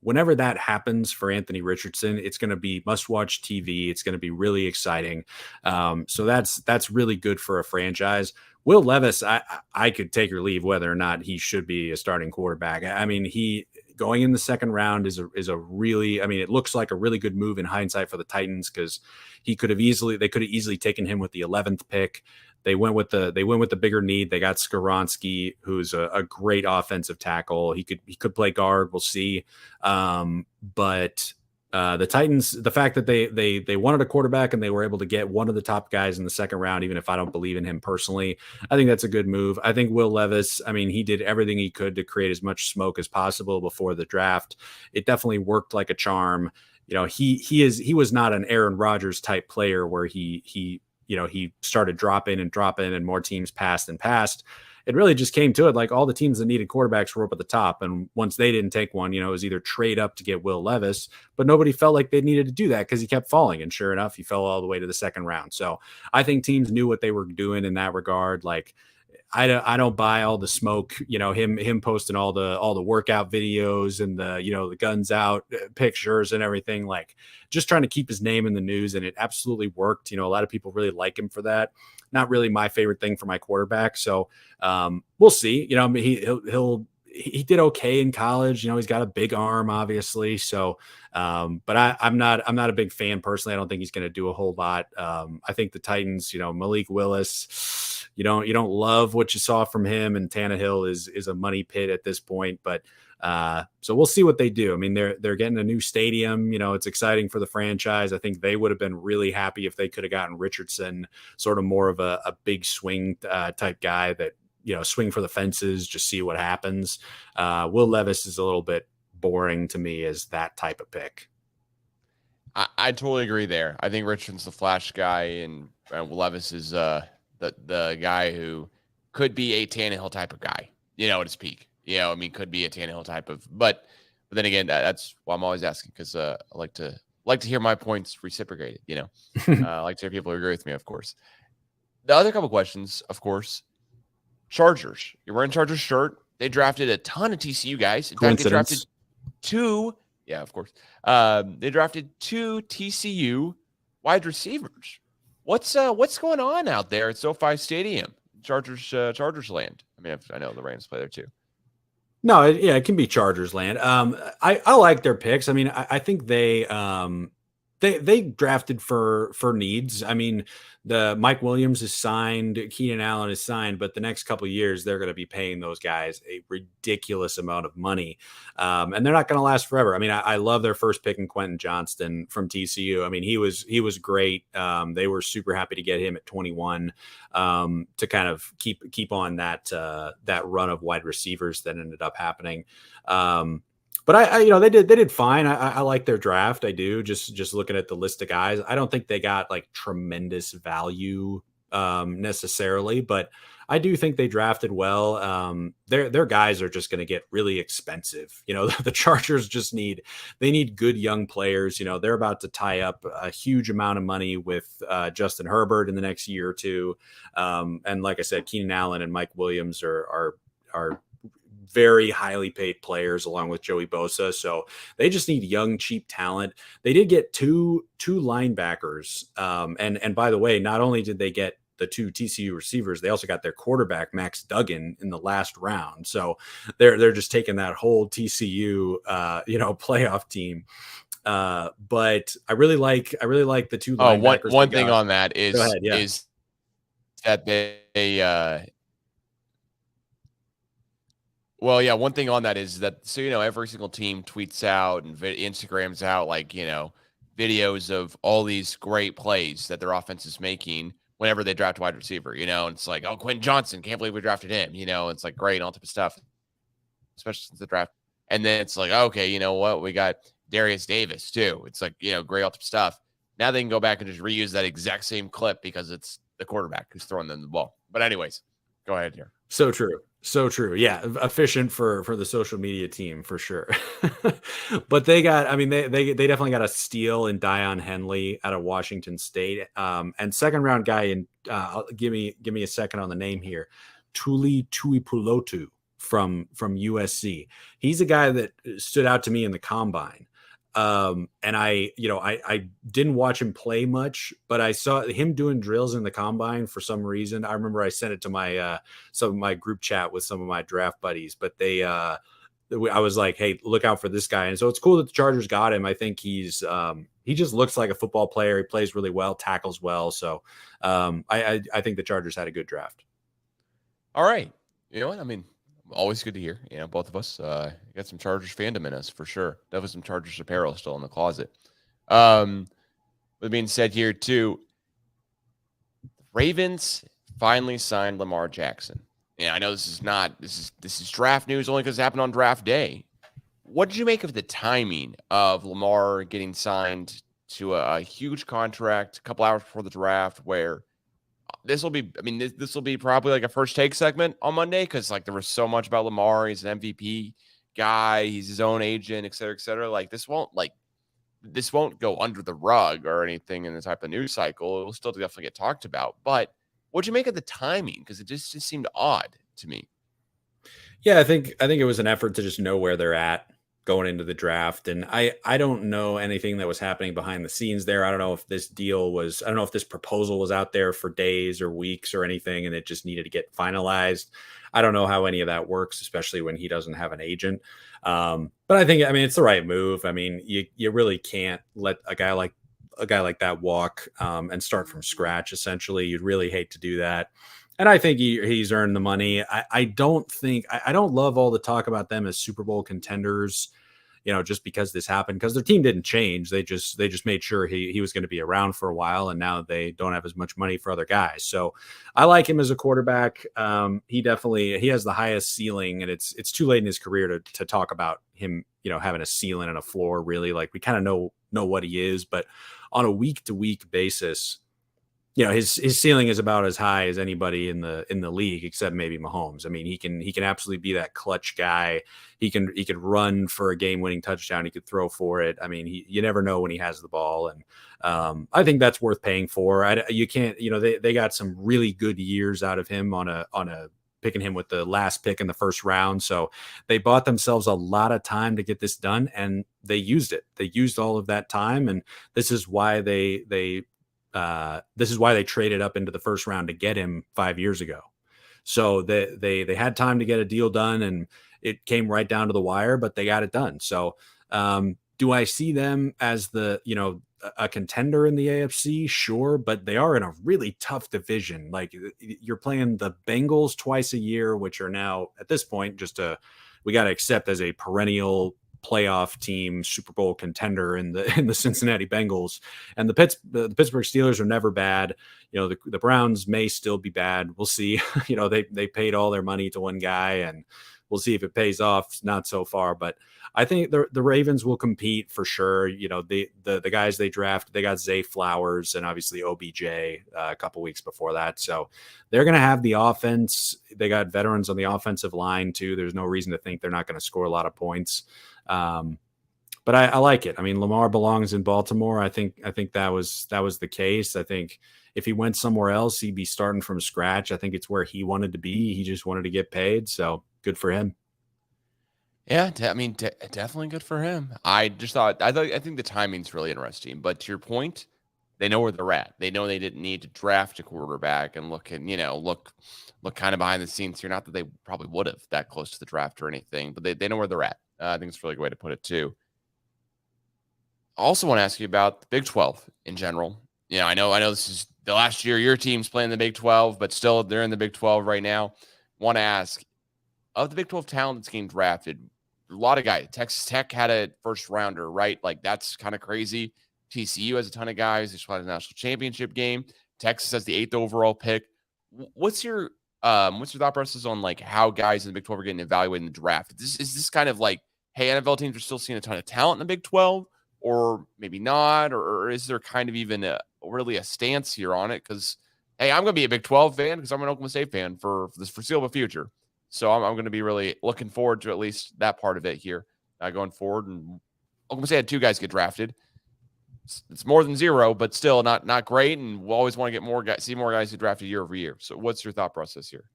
whenever that happens for Anthony Richardson, it's going to be must-watch TV. It's going to be really exciting. So that's really good for a franchise. Will Levis, I could take or leave whether or not he should be a starting quarterback. I mean, he going in the second round is a really, I mean, it looks like a really good move in hindsight for the Titans, because they could have easily taken him with the 11th pick. They went with the bigger need. They got Skoronski, who's a great offensive tackle. He could play guard. We'll see. But the Titans, the fact that they wanted a quarterback and they were able to get one of the top guys in the second round, even if I don't believe in him personally, I think that's a good move. I think Will Levis, I mean, he did everything he could to create as much smoke as possible before the draft. It definitely worked like a charm. He was not an Aaron Rodgers type player where he started dropping and more teams passed and passed. It really just came to it. Like, all the teams that needed quarterbacks were up at the top. And once they didn't take one, it was either trade up to get Will Levis, but nobody felt like they needed to do that because he kept falling. And sure enough, he fell all the way to the second round. So I think teams knew what they were doing in that regard. Like, I don't buy all the smoke, him posting all the workout videos and the guns out pictures and everything, like just trying to keep his name in the news. And it absolutely worked. A lot of people really like him for that. Not really my favorite thing for my quarterback. So we'll see. He did okay in college. He's got a big arm, obviously. So, but I'm not a big fan personally. I don't think he's going to do a whole lot. I think the Titans, Malik Willis, you don't love what you saw from him, and Tannehill is a money pit at this point. But so we'll see what they do. I mean, they're getting a new stadium. It's exciting for the franchise. I think they would have been really happy if they could have gotten Richardson, sort of more of a big swing type guy that, swing for the fences, just see what happens. Will Levis is a little bit boring to me as that type of pick. I totally agree there. I think Richardson's the flash guy, and Levis is the guy who could be a Tannehill type of guy, at his peak. Could be a Tannehill type of, but then again, that's why I'm always asking, because I like to hear my points reciprocated. I like to hear people who agree with me, of course. The other couple questions, of course, Chargers. You're wearing Chargers shirt. They drafted a ton of TCU guys. In fact, they drafted 2. Yeah, of course. They drafted 2 TCU wide receivers. What's going on out there at SoFi Stadium, Chargers land? I mean, I know the Rams play there too. No, it can be Chargers land. I like their picks. I mean, I think they drafted for needs. I mean, the Mike Williams is signed, Keenan Allen is signed, but the next couple of years they're going to be paying those guys a ridiculous amount of money, and they're not going to last forever. I mean, I love their first pick in Quentin Johnston from TCU. I mean, he was great. They were super happy to get him at 21 to kind of keep on that run of wide receivers that ended up happening. But they did fine. I like their draft. I do, just looking at the list of guys. I don't think they got like tremendous value necessarily, but I do think they drafted well. Their guys are just going to get really expensive. The Chargers they need good young players. They're about to tie up a huge amount of money with Justin Herbert in the next year or two. And like I said, Keenan Allen and Mike Williams are very highly paid players along with Joey Bosa. So they just need young, cheap talent. They did get two linebackers. And by the way, not only did they get the two TCU receivers, they also got their quarterback, Max Duggan, in the last round. So they're just taking that whole TCU, playoff team. But I really like the two linebackers. One thing on that is, Go ahead, yeah. is that one thing on that is that, every single team tweets out and Instagrams out, videos of all these great plays that their offense is making whenever they draft a wide receiver, and it's like, oh, Quentin Johnson, can't believe we drafted him. It's like great, all type of stuff, especially since the draft. And then it's like, okay, you know what? We got Darius Davis too. It's like, great, all type of stuff. Now they can go back and just reuse that exact same clip because it's the quarterback who's throwing them the ball. But anyways, go ahead here. So true. Yeah. Efficient for the social media team for sure. But they definitely got a steal in Dion Henley out of Washington State. And second round guy in, give me a second on the name here. Tuli Tuipulotu from USC. He's a guy that stood out to me in the combine. And I didn't watch him play much, but I saw him doing drills in the combine for some reason. I remember I sent it to my, some of my group chat with some of my draft buddies, but I was like, hey, look out for this guy. And so it's cool that the Chargers got him. I think he just looks like a football player. He plays really well, tackles well. So, I think the Chargers had a good draft. All right. You know what? I mean, always good to hear. Both of us got some Chargers fandom in us for sure. Definitely some Chargers apparel still in the closet. With being said here too, Ravens finally signed Lamar Jackson. Yeah, I know this is draft news only because it happened on draft day. What did you make of the timing of Lamar getting signed to a huge contract a couple hours before the draft, where this will be probably like a first take segment on Monday, because there was so much about Lamar. He's an MVP guy. He's his own agent, et cetera, et cetera. This won't go under the rug or anything in the type of news cycle. It will still definitely get talked about. But what'd you make of the timing? Because it just seemed odd to me. Yeah, I think it was an effort to just know where they're at going into the draft. And I don't know anything that was happening behind the scenes there. I don't know if this proposal was out there for days or weeks or anything, and it just needed to get finalized. I don't know how any of that works, especially when he doesn't have an agent. But I think, it's the right move. You really can't let a guy like that walk and start from scratch. Essentially, you'd really hate to do that. And I think he's earned the money. I don't love all the talk about them as Super Bowl contenders, just because this happened, because their team didn't change. They just made sure he was going to be around for a while, and now they don't have as much money for other guys. So I like him as a quarterback. He has the highest ceiling, and it's too late in his career to talk about him, having a ceiling and a floor, really. We kind of know what he is, but on a week to week basis, his ceiling is about as high as anybody in the league, except maybe Mahomes. He can absolutely be that clutch guy. He could run for a game-winning touchdown. He could throw for it. You never know when he has the ball, and I think that's worth paying for. You can't, they got some really good years out of him on a picking him with the last pick in the first round. So they bought themselves a lot of time to get this done, and they used it. They used all of that time, and this is why they traded up into the first round to get him 5 years ago. So they had time to get a deal done, and it came right down to the wire, but they got it done. So do I see them as a contender in the AFC? Sure, but they are in a really tough division. You're playing the Bengals twice a year, which are now at this point we got to accept as a perennial playoff team, Super Bowl contender in the Cincinnati Bengals, and the Pittsburgh Steelers are never bad. The Browns may still be bad. We'll see. They paid all their money to one guy, and We'll see if it pays off. Not so far, but I think the Ravens will compete for sure. The guys they draft, they got Zay Flowers and obviously OBJ a couple weeks before that. So they're going to have the offense. They got veterans on the offensive line too. There's no reason to think they're not going to score a lot of points. But I like it. I mean, Lamar belongs in Baltimore. I think that was the case. I think if he went somewhere else, he'd be starting from scratch. I think it's where he wanted to be. He just wanted to get paid. So good for him. Yeah, definitely good for him. I think the timing's really interesting. But to your point, they know where they're at. They know they didn't need to draft a quarterback and look kind of behind the scenes here. Not that they probably would have that close to the draft or anything, but they know where they're at. I think it's a really good way to put it too. I also want to ask you about the Big 12 in general. I know this is the last year your team's playing the Big 12, but still they're in the Big 12 right now. Want to ask, of the Big 12 talent that's getting drafted, a lot of guys. Texas Tech had a first rounder, right? Like that's kind of crazy. TCU has a ton of guys. They just won a national championship game. Texas has the 8th overall pick. What's your thought process on like how guys in the Big 12 are getting evaluated in the draft? Is this kind of like, hey, NFL teams are still seeing a ton of talent in the Big 12, or maybe not, or is there kind of even really a stance here on it? Because hey, I'm going to be a Big 12 fan because I'm an Oklahoma State fan for this foreseeable future. So I'm going to be really looking forward to at least that part of it here going forward. And Oklahoma State had 2 guys get drafted. It's more than 0, but still not great. And we'll always want to get more guys, see more guys get drafted year over year. So what's your thought process here?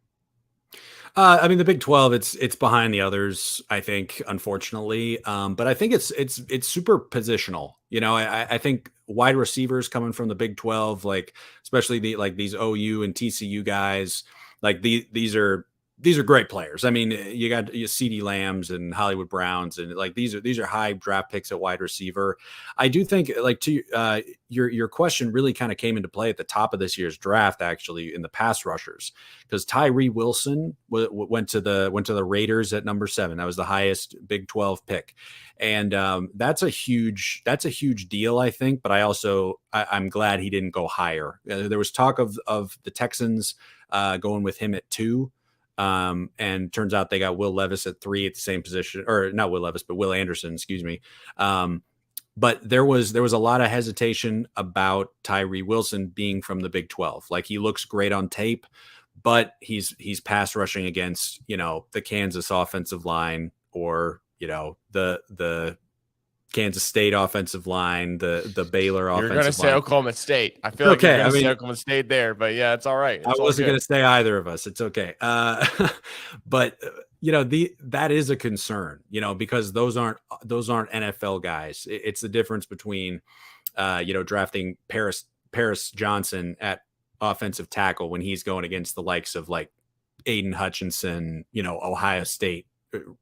I mean, the Big 12, it's behind the others, I think, unfortunately. But I think it's super positional. I think wide receivers coming from the Big 12, like especially these OU and TCU guys, like these are great players. I mean, you got CeeDee Lambs and Hollywood Browns, and like these are high draft picks at wide receiver. I do think like to your question really kind of came into play at the top of this year's draft, actually, in the pass rushers, because Tyree Wilson went to the Raiders at number 7. That was the highest Big 12 pick, and that's a huge deal, I think. But I'm glad he didn't go higher. There was talk of the Texans going with him at 2. And turns out they got Will Levis at 3 at the same position, or not Will Levis, but Will Anderson, excuse me. But there was a lot of hesitation about Tyree Wilson being from the Big 12. Like, he looks great on tape, but he's pass rushing against, the Kansas offensive line, or, the Kansas State offensive line, the Baylor offensive line. You're going to say Oklahoma State. I feel like you're going to say Oklahoma State there, but yeah, it's all right. I wasn't going to say either of us. It's okay. But that is a concern, because those aren't NFL guys. It's the difference between, drafting Paris Johnson at offensive tackle when he's going against the likes of like Aiden Hutchinson, Ohio State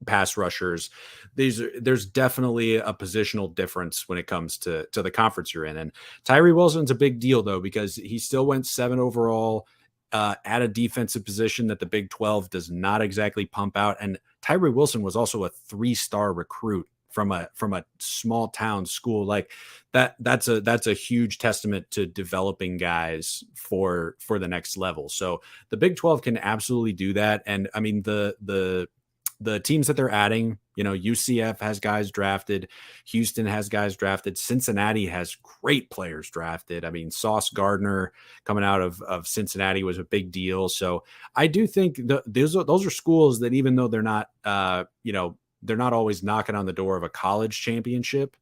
pass rushers. There's definitely a positional difference when it comes to the conference you're in. And Tyree Wilson's a big deal though, because he still went 7 overall at a defensive position that the Big 12 does not exactly pump out. And Tyree Wilson was also a 3-star recruit from a small town school. Like that's a huge testament to developing guys for the next level. So the Big 12 can absolutely do that. And I mean, the teams that they're adding, UCF has guys drafted, Houston has guys drafted, Cincinnati has great players drafted. I mean, Sauce Gardner coming out of Cincinnati was a big deal. So I do think those are schools that, even though they're not, they're not always knocking on the door of a college championship,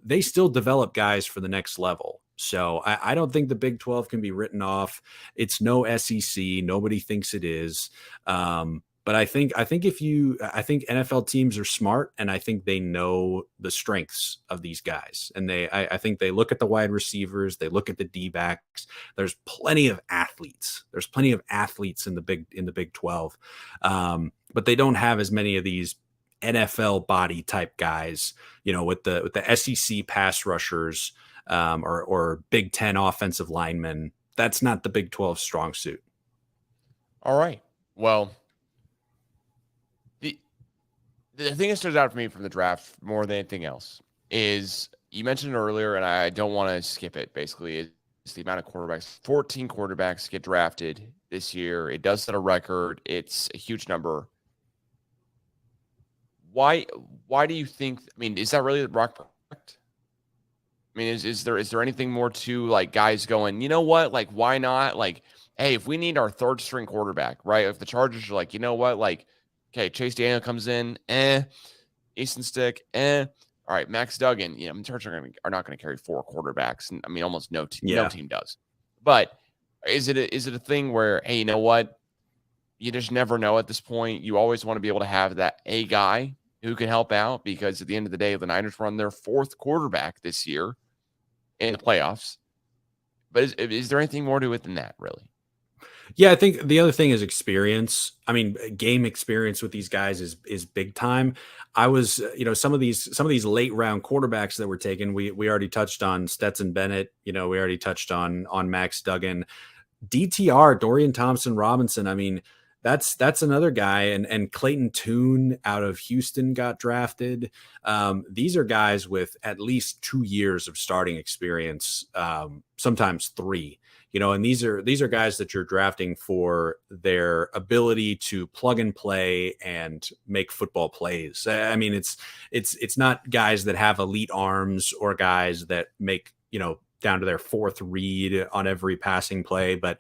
they still develop guys for the next level. So I don't think the Big 12 can be written off. It's no SEC. Nobody thinks it is. But I think NFL teams are smart, and I think they know the strengths of these guys. And I think they look at the wide receivers, they look at the D-backs. There's plenty of athletes. There's plenty of athletes in the Big 12. But they don't have as many of these NFL body type guys, with the SEC pass rushers, or Big 10 offensive linemen. That's not the Big 12 strong suit. All right. Well, the thing that stood out for me from the draft more than anything else is, you mentioned earlier, and I don't want to skip it, basically, is the amount of quarterbacks. 14 quarterbacks get drafted this year. It does set a record. It's a huge number. why do you think? I mean, is that really the Brock product? I mean, is there anything more to like guys going, you know what? Like, why not? Like, hey, if we need our third string quarterback, right? If the Chargers are like, you know what? Like, okay, Chase Daniel comes in, Easton Stick, all right, Max Duggan. The Chargers are not going to carry 4 quarterbacks, and I mean, almost no team does. But is it a thing where, hey, you know what? You just never know at this point. You always want to be able to have that a guy who can help out, because at the end of the day, the Niners run their 4th quarterback this year in the playoffs. But is there anything more to it than that, really? Yeah, I think the other thing is experience. I mean, game experience with these guys is big time. I was, some of these late round quarterbacks that were taken. We already touched on Stetson Bennett. We already touched on Max Duggan, DTR, Dorian Thompson Robinson. I mean, that's another guy, and Clayton Tune out of Houston got drafted. These are guys with at least 2 years of starting experience, sometimes 3. And these are guys that you're drafting for their ability to plug and play and make football plays. I mean, it's not guys that have elite arms or guys that make, down to their 4th read on every passing play, but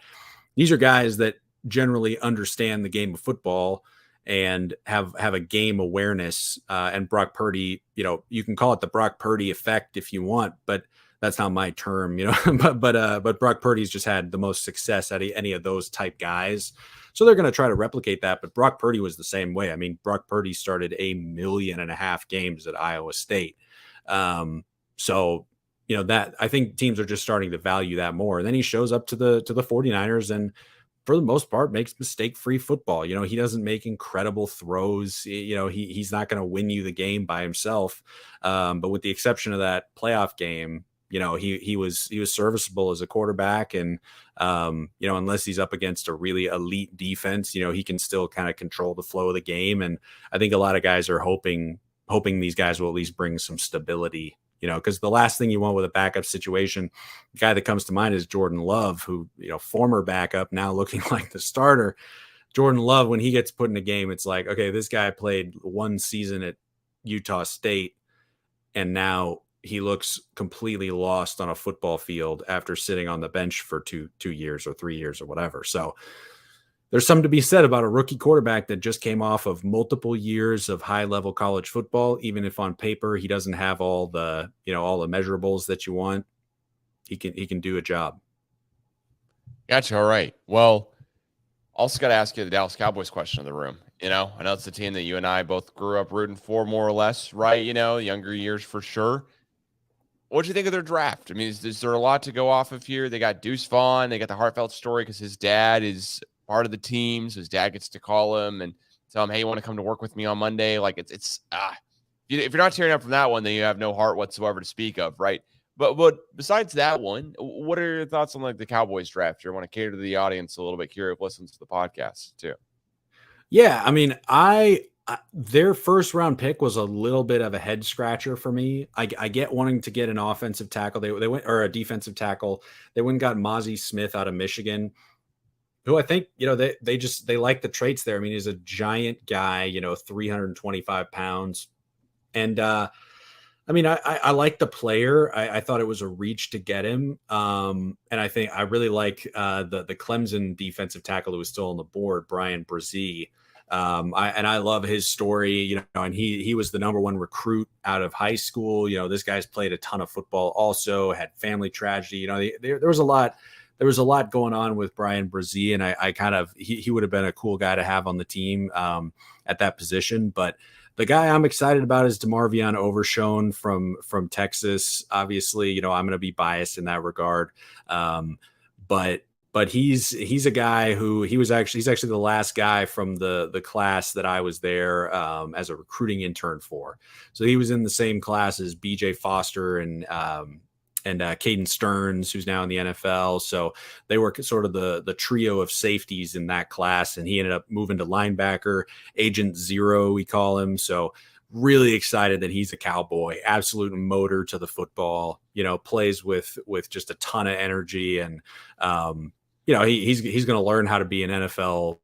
these are guys that generally understand the game of football and have a game awareness. And Brock Purdy, you can call it the Brock Purdy effect if you want, but that's not my term, but Brock Purdy's just had the most success out of any of those type guys. So they're going to try to replicate that. But Brock Purdy was the same way. I mean, Brock Purdy started 1.5 million games at Iowa State. So, that I think teams are just starting to value that more. And then he shows up to the 49ers and for the most part makes mistake-free football. He doesn't make incredible throws. He's not going to win you the game by himself. But with the exception of that playoff game, he was serviceable as a quarterback, and unless he's up against a really elite defense, he can still kind of control the flow of the game. And I think a lot of guys are hoping these guys will at least bring some stability, because the last thing you want with a backup situation, the guy that comes to mind is Jordan Love, who, former backup, now looking like the starter. Jordan Love, when he gets put in a game, it's like, okay, this guy played 1 season at Utah State, and now he looks completely lost on a football field after sitting on the bench for 2 years or 3 years or whatever. So there's something to be said about a rookie quarterback that just came off of multiple years of high level college football. Even if on paper he doesn't have all the measurables that you want, he can do a job. Gotcha. All right. Well, also got to ask you the Dallas Cowboys question of the room. I know it's the team that you and I both grew up rooting for, more or less, right? Younger years for sure. What do you think of their draft? I mean, is there a lot to go off of here? They got Deuce Vaughn. They got the heartfelt story because his dad is part of the team. So his dad gets to call him and tell him, hey, you want to come to work with me on Monday? Like if you're not tearing up from that one, then you have no heart whatsoever to speak of, right? But besides that one, what are your thoughts on like the Cowboys draft here? I want to cater to the audience a little bit, curious, listens to the podcast too. Yeah, I mean, their first round pick was a little bit of a head scratcher for me. I get wanting to get an offensive tackle. They went, or a defensive tackle. They went and got Mozzie Smith out of Michigan, who I think, they like the traits there. I mean, he's a giant guy, 325 pounds. And I mean, I like the player. I thought it was a reach to get him. And I think I really like the Clemson defensive tackle who was still on the board, Brian Brzee. I love his story, and he was the number 1 recruit out of high school. This guy's played a ton of football, also had family tragedy. There was a lot going on with Brian Brzee, and he would have been a cool guy to have on the team at that position. But the guy I'm excited about is DeMarvion Overshown from Texas. Obviously, I'm going to be biased in that regard. But he's a guy who he's actually the last guy from the class that I was there as a recruiting intern for. So he was in the same class as BJ Foster and Caden Stearns, who's now in the NFL. So they were sort of the trio of safeties in that class, and he ended up moving to linebacker, Agent Zero, we call him. So really excited that he's a Cowboy, absolute motor to the football, plays with just a ton of energy, and he's going to learn how to be an NFL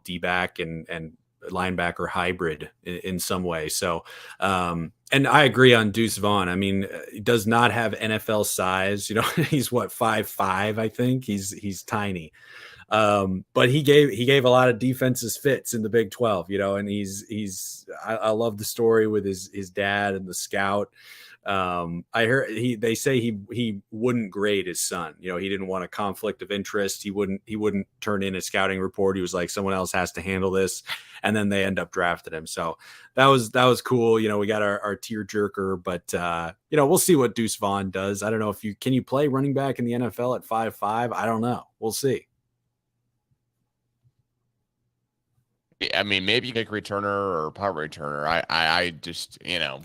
D-back and linebacker hybrid in some way. So, and I agree on Deuce Vaughn. I mean, he does not have NFL size. You know, he's what, 5'5", I think. He's tiny. But he gave a lot of defenses fits in the Big 12, you know, and I love the story with his dad and the scout. I heard they say he wouldn't grade his son. You know, he didn't want a conflict of interest. He wouldn't turn in a scouting report. He was like, someone else has to handle this. And then they end up drafting him. So that was cool. You know, we got our tear jerker, but you know, we'll see what Deuce Vaughn does. I don't know if can you play running back in the NFL at 5'5"? I don't know. We'll see. I mean, maybe you kick returner or punt returner. I just, you know,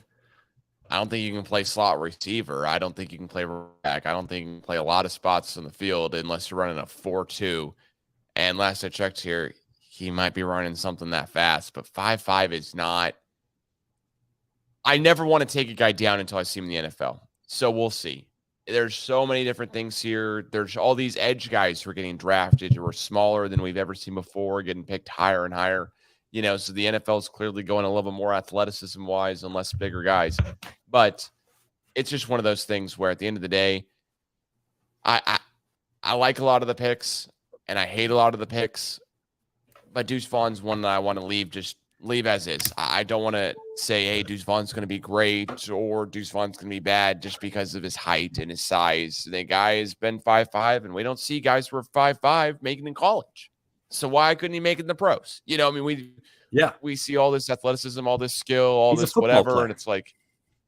I don't think you can play slot receiver. I don't think you can play back. I don't think you can play a lot of spots in the field unless you're running a 4-2. And last I checked here, he might be running something that fast, but 5'5" is not. I never want to take a guy down until I see him in the NFL. So we'll see. There's so many different things here. There's all these edge guys who are getting drafted who are smaller than we've ever seen before, getting picked higher and higher. You know, so the NFL is clearly going a little bit more athleticism wise and less bigger guys. But it's just one of those things where at the end of the day, I like a lot of the picks and I hate a lot of the picks. But Deuce Vaughn's one that I want to leave as is. I don't want to say, hey, Deuce Vaughn's going to be great or Deuce Vaughn's going to be bad just because of his height and his size. The guy has been 5'5", and we don't see guys who are 5'5" making in college. So why couldn't he make it in the pros? You know, I mean, we see all this athleticism, all this skill, all this whatever, player. And it's like,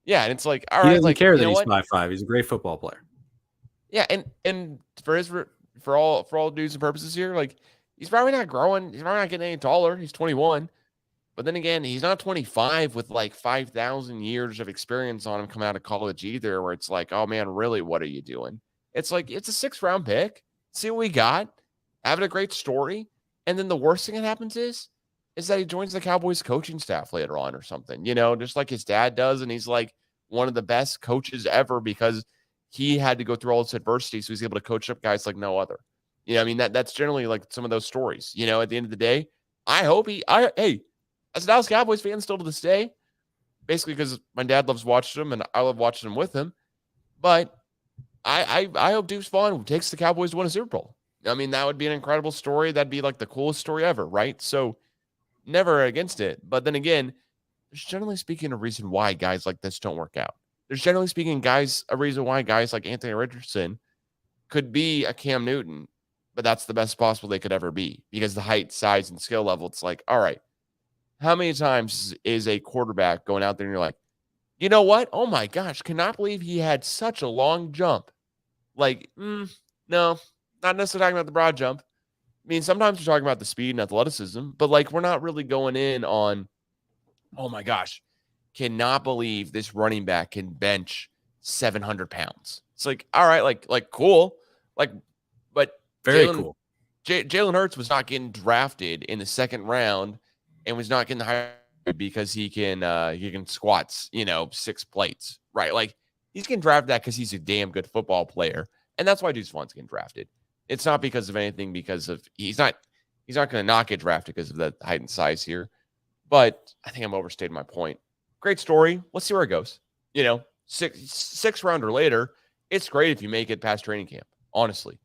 yeah, and it's like, all he right, doesn't like care that he's 5'5". He's a great football player. Yeah, and for all dudes and purposes here, like he's probably not growing. He's probably not getting any taller. He's 21. But then again, he's not 25 with like 5,000 years of experience on him coming out of college either, where it's like, oh man, really, what are you doing? It's like, it's a 6th-round pick. See what we got. Having a great story. And then the worst thing that happens is that he joins the Cowboys coaching staff later on or something, you know, just like his dad does. And he's like one of the best coaches ever because he had to go through all this adversity. So he's able to coach up guys like no other. You know, I mean, that's generally like some of those stories, you know, at the end of the day, I hope hey, as a Dallas Cowboys fan still to this day, basically because my dad loves watching them and I love watching them with him. But I hope Deuce Vaughn takes the Cowboys to win a Super Bowl. I mean, that would be an incredible story. That'd be like the coolest story ever, right? So never against it. But then again, there's generally speaking a reason why guys like this don't work out. There's generally speaking a reason why guys like Anthony Richardson could be a Cam Newton, but that's the best possible they could ever be because the height, size, and skill level, it's like, all right, how many times is a quarterback going out there and you're like, you know what? Oh my gosh, cannot believe he had such a long jump. Like, no, not necessarily talking about the broad jump. I mean, sometimes we're talking about the speed and athleticism, but like, we're not really going in on, oh my gosh, cannot believe this running back can bench 700 pounds. It's like, all right, like cool. Like, but very cool. Jalen Hurts was not getting drafted in the 2nd round and was not getting hired because he can squats, 6 plates, right? Like he's getting drafted that because he's a damn good football player. And that's why Deuce Vaughn's getting drafted. It's not because of anything, because of he's not going to not get drafted because of the height and size here. But I think I'm overstating my point. Great story. Let's see where it goes. 6th rounder later, it's great if you make it past training camp, honestly.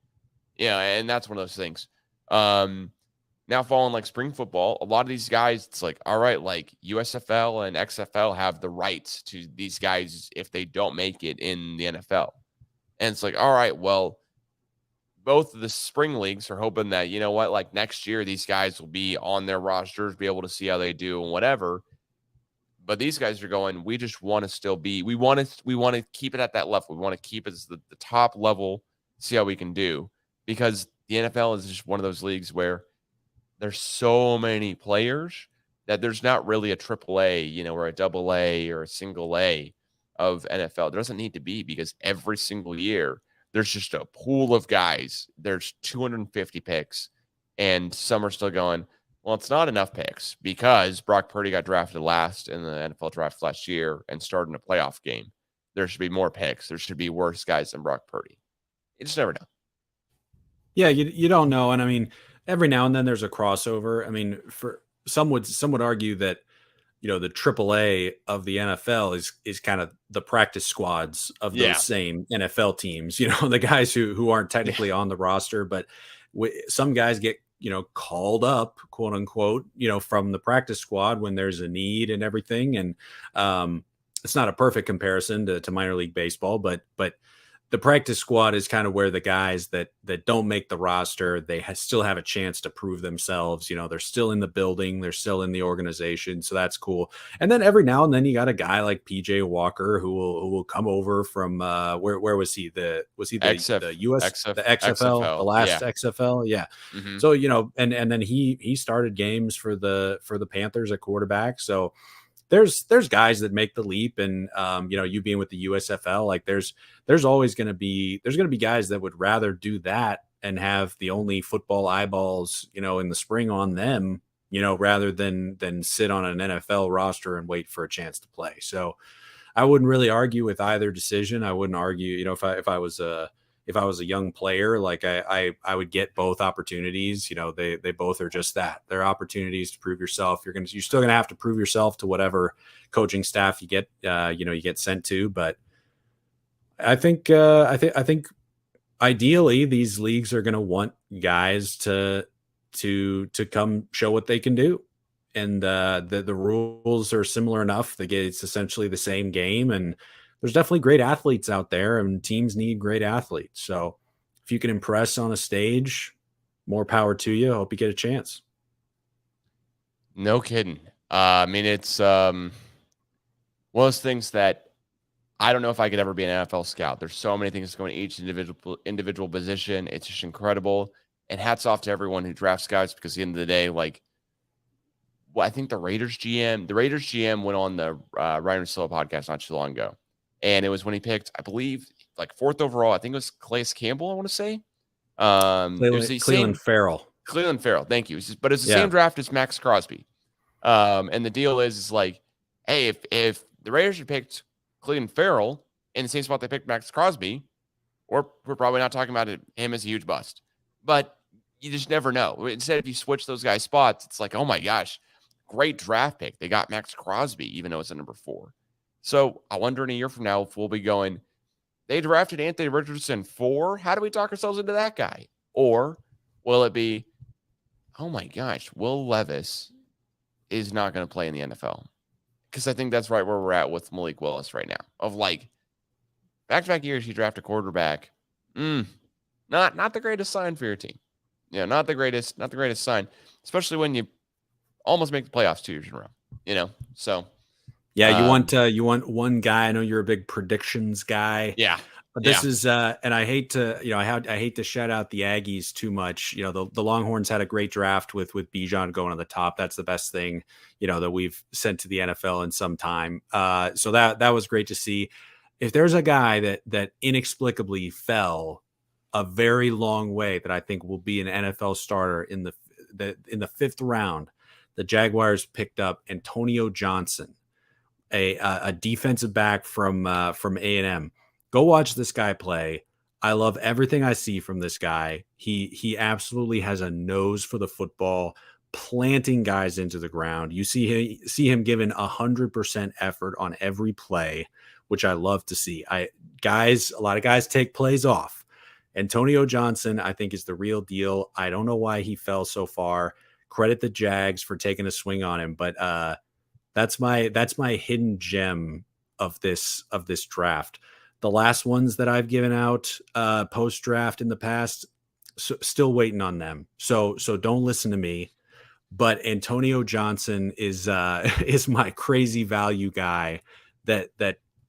Yeah, and that's one of those things. Now following like spring football, a lot of these guys, it's like, all right, like USFL and XFL have the rights to these guys if they don't make it in the NFL. And it's like, all right, well, both of the spring leagues are hoping that, you know what, like next year, these guys will be on their rosters, be able to see how they do and whatever. But these guys are going, we just want to still be, we want to keep it at that level. We want to keep it as the top level, see how we can do. Because the NFL is just one of those leagues where there's so many players that there's not really a AAA, or a AA or a single A of NFL. There doesn't need to be, because every single year there's just a pool of guys. There's 250 picks, and some are still going, well, it's not enough picks because Brock Purdy got drafted last in the NFL draft last year and started in a playoff game. There should be more picks. There should be worse guys than Brock Purdy. You just never know. Yeah, you don't know. And I mean, every now and then there's a crossover. I mean, some would argue that, the AAA of the NFL is kind of the practice squads of Yeah. those same NFL teams, the guys who aren't technically on the roster, but some guys get, called up, quote unquote, from the practice squad when there's a need and everything. And it's not a perfect comparison to minor league baseball, but the practice squad is kind of where the guys that don't make the roster, they still have a chance to prove themselves. They're still in the building, they're still in the organization, so that's cool. And then every now and then you got a guy like PJ Walker who will come over from where was he? The US, the XFL, the last XFL, yeah. Mm-hmm. So and then he started games for the Panthers at quarterback. So there's guys that make the leap, and you being with the USFL, like there's always going to be guys that would rather do that and have the only football eyeballs in the spring on them, rather than sit on an NFL roster and wait for a chance to play. So I wouldn't really argue with either decision. I wouldn't argue, if I was a young player, like I would get both opportunities. They both are just that. They're opportunities to prove yourself. You're still gonna have to prove yourself to whatever coaching staff you get you get sent to. But I think ideally these leagues are gonna want guys to come show what they can do. And the rules are similar enough. It's essentially the same game, and there's definitely great athletes out there, and teams need great athletes. So if you can impress on a stage, more power to you. I hope you get a chance. No kidding. I mean, it's one of those things that I don't know if I could ever be an NFL scout. There's so many things going to each individual position. It's just incredible. And hats off to everyone who drafts scouts, because at the end of the day, I think the Raiders GM went on the Ryan Russillo podcast not too long ago. And it was when he picked, I believe, 4th overall. I think it was Calais Campbell, I want to say. Cleveland Farrell. Cleveland Farrell, thank you. But it's the same draft as Max Crosby. And the deal is hey, if the Raiders had picked Cleveland Farrell in the same spot they picked Max Crosby, we're probably not talking about him as a huge bust. But you just never know. Instead, if you switch those guys' spots, it's like, oh my gosh, great draft pick. They got Max Crosby, even though it's a number 4. So I wonder in a year from now if we'll be going, they drafted Anthony Richardson 4. How do we talk ourselves into that guy? Or will it be, oh my gosh, Will Levis is not going to play in the NFL? Because I think that's right where we're at with Malik Willis right now. Of back-to-back years, you draft a quarterback. Not the greatest sign for your team. Not the greatest sign, especially when you almost make the playoffs 2 years in a row. So. Yeah, you want one guy. I know you're a big predictions guy. Yeah. But this is and I hate to, I hate to shout out the Aggies too much. The Longhorns had a great draft with Bijan going on the top. That's the best thing, that we've sent to the NFL in some time. So that was great to see. If there's a guy that inexplicably fell a very long way that I think will be an NFL starter in the 5th round, the Jaguars picked up Antonio Johnson, a defensive back from A&M. Go watch this guy play. I love everything I see from this guy. He absolutely has a nose for the football, planting guys into the ground. You see him giving 100% effort on every play, which I love to see. A lot of guys take plays off. Antonio Johnson, I think, is the real deal. I don't know why he fell so far. Credit the Jags for taking a swing on him, but that's my hidden gem of this draft. The last ones that I've given out post draft in the past, still waiting on them. So don't listen to me. But Antonio Johnson is my crazy value guy that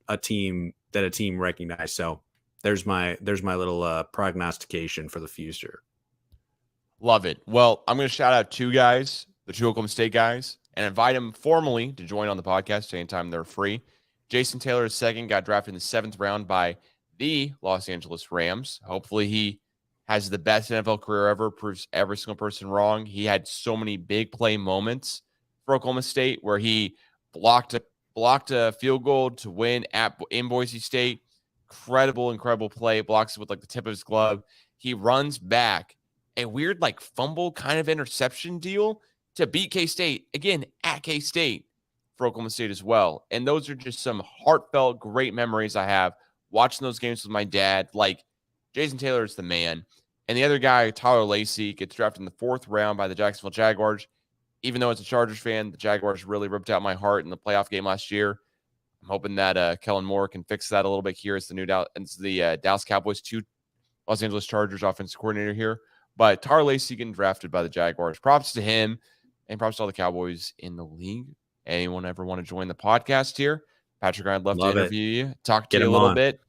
a team recognized. So there's my little prognostication for the future. Love it. Well, I'm going to shout out 2 guys, the 2 Oklahoma State guys, and invite them formally to join on the podcast anytime they're free. Jason Taylor II got drafted in the 7th round by the Los Angeles Rams. Hopefully he has the best NFL career ever, proves every single person wrong. He had so many big play moments for Oklahoma State where he blocked a field goal to win in Boise State. Incredible play. Blocks it with the tip of his glove. He runs back a weird fumble kind of interception deal to beat K-State, again, at K-State for Oklahoma State as well. And those are just some heartfelt, great memories I have watching those games with my dad. Like, Jason Taylor is the man. And the other guy, Tyler Lacey, gets drafted in the 4th round by the Jacksonville Jaguars. Even though as a Chargers fan, the Jaguars really ripped out my heart in the playoff game last year. I'm hoping that Kellen Moore can fix that a little bit here as the Dallas Cowboys 2 Los Angeles Chargers offensive coordinator here. But Tyler Lacey getting drafted by the Jaguars. Props to him and props to all the Cowboys in the league. Anyone ever want to join the podcast here? Patrick, I'd love to interview you, talk to you a little bit,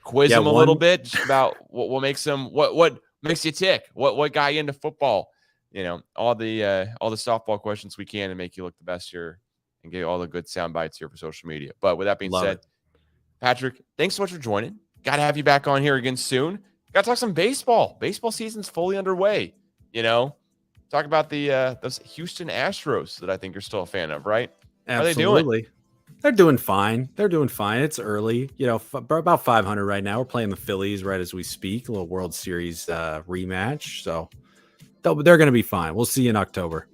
quiz him a little bit just about what makes him, what makes you tick, what got you into football. You know, all the softball questions we can to make you look the best here and get all the good sound bites here for social media. But with that being said, Patrick, thanks so much for joining. Got to have you back on here again soon. Got to talk some baseball. Baseball season's fully underway. You know, talk about those Houston Astros that I think you're still a fan of, right? Absolutely. How are they doing? They're doing fine. They're doing fine. It's early, you know, about 500 right now. We're playing the Phillies right as we speak, a little World Series rematch. So they're going to be fine. We'll see you in October.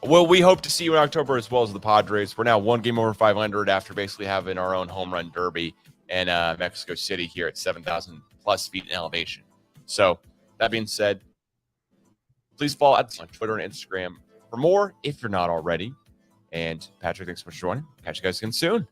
Well, we hope to see you in October as well as the Padres. We're now 1 game over 500 after basically having our own home run derby in Mexico City here at 7,000 plus feet in elevation. So that being said, please follow us on Twitter and Instagram for more if you're not already. And Patrick, thanks so much for joining. Catch you guys again soon.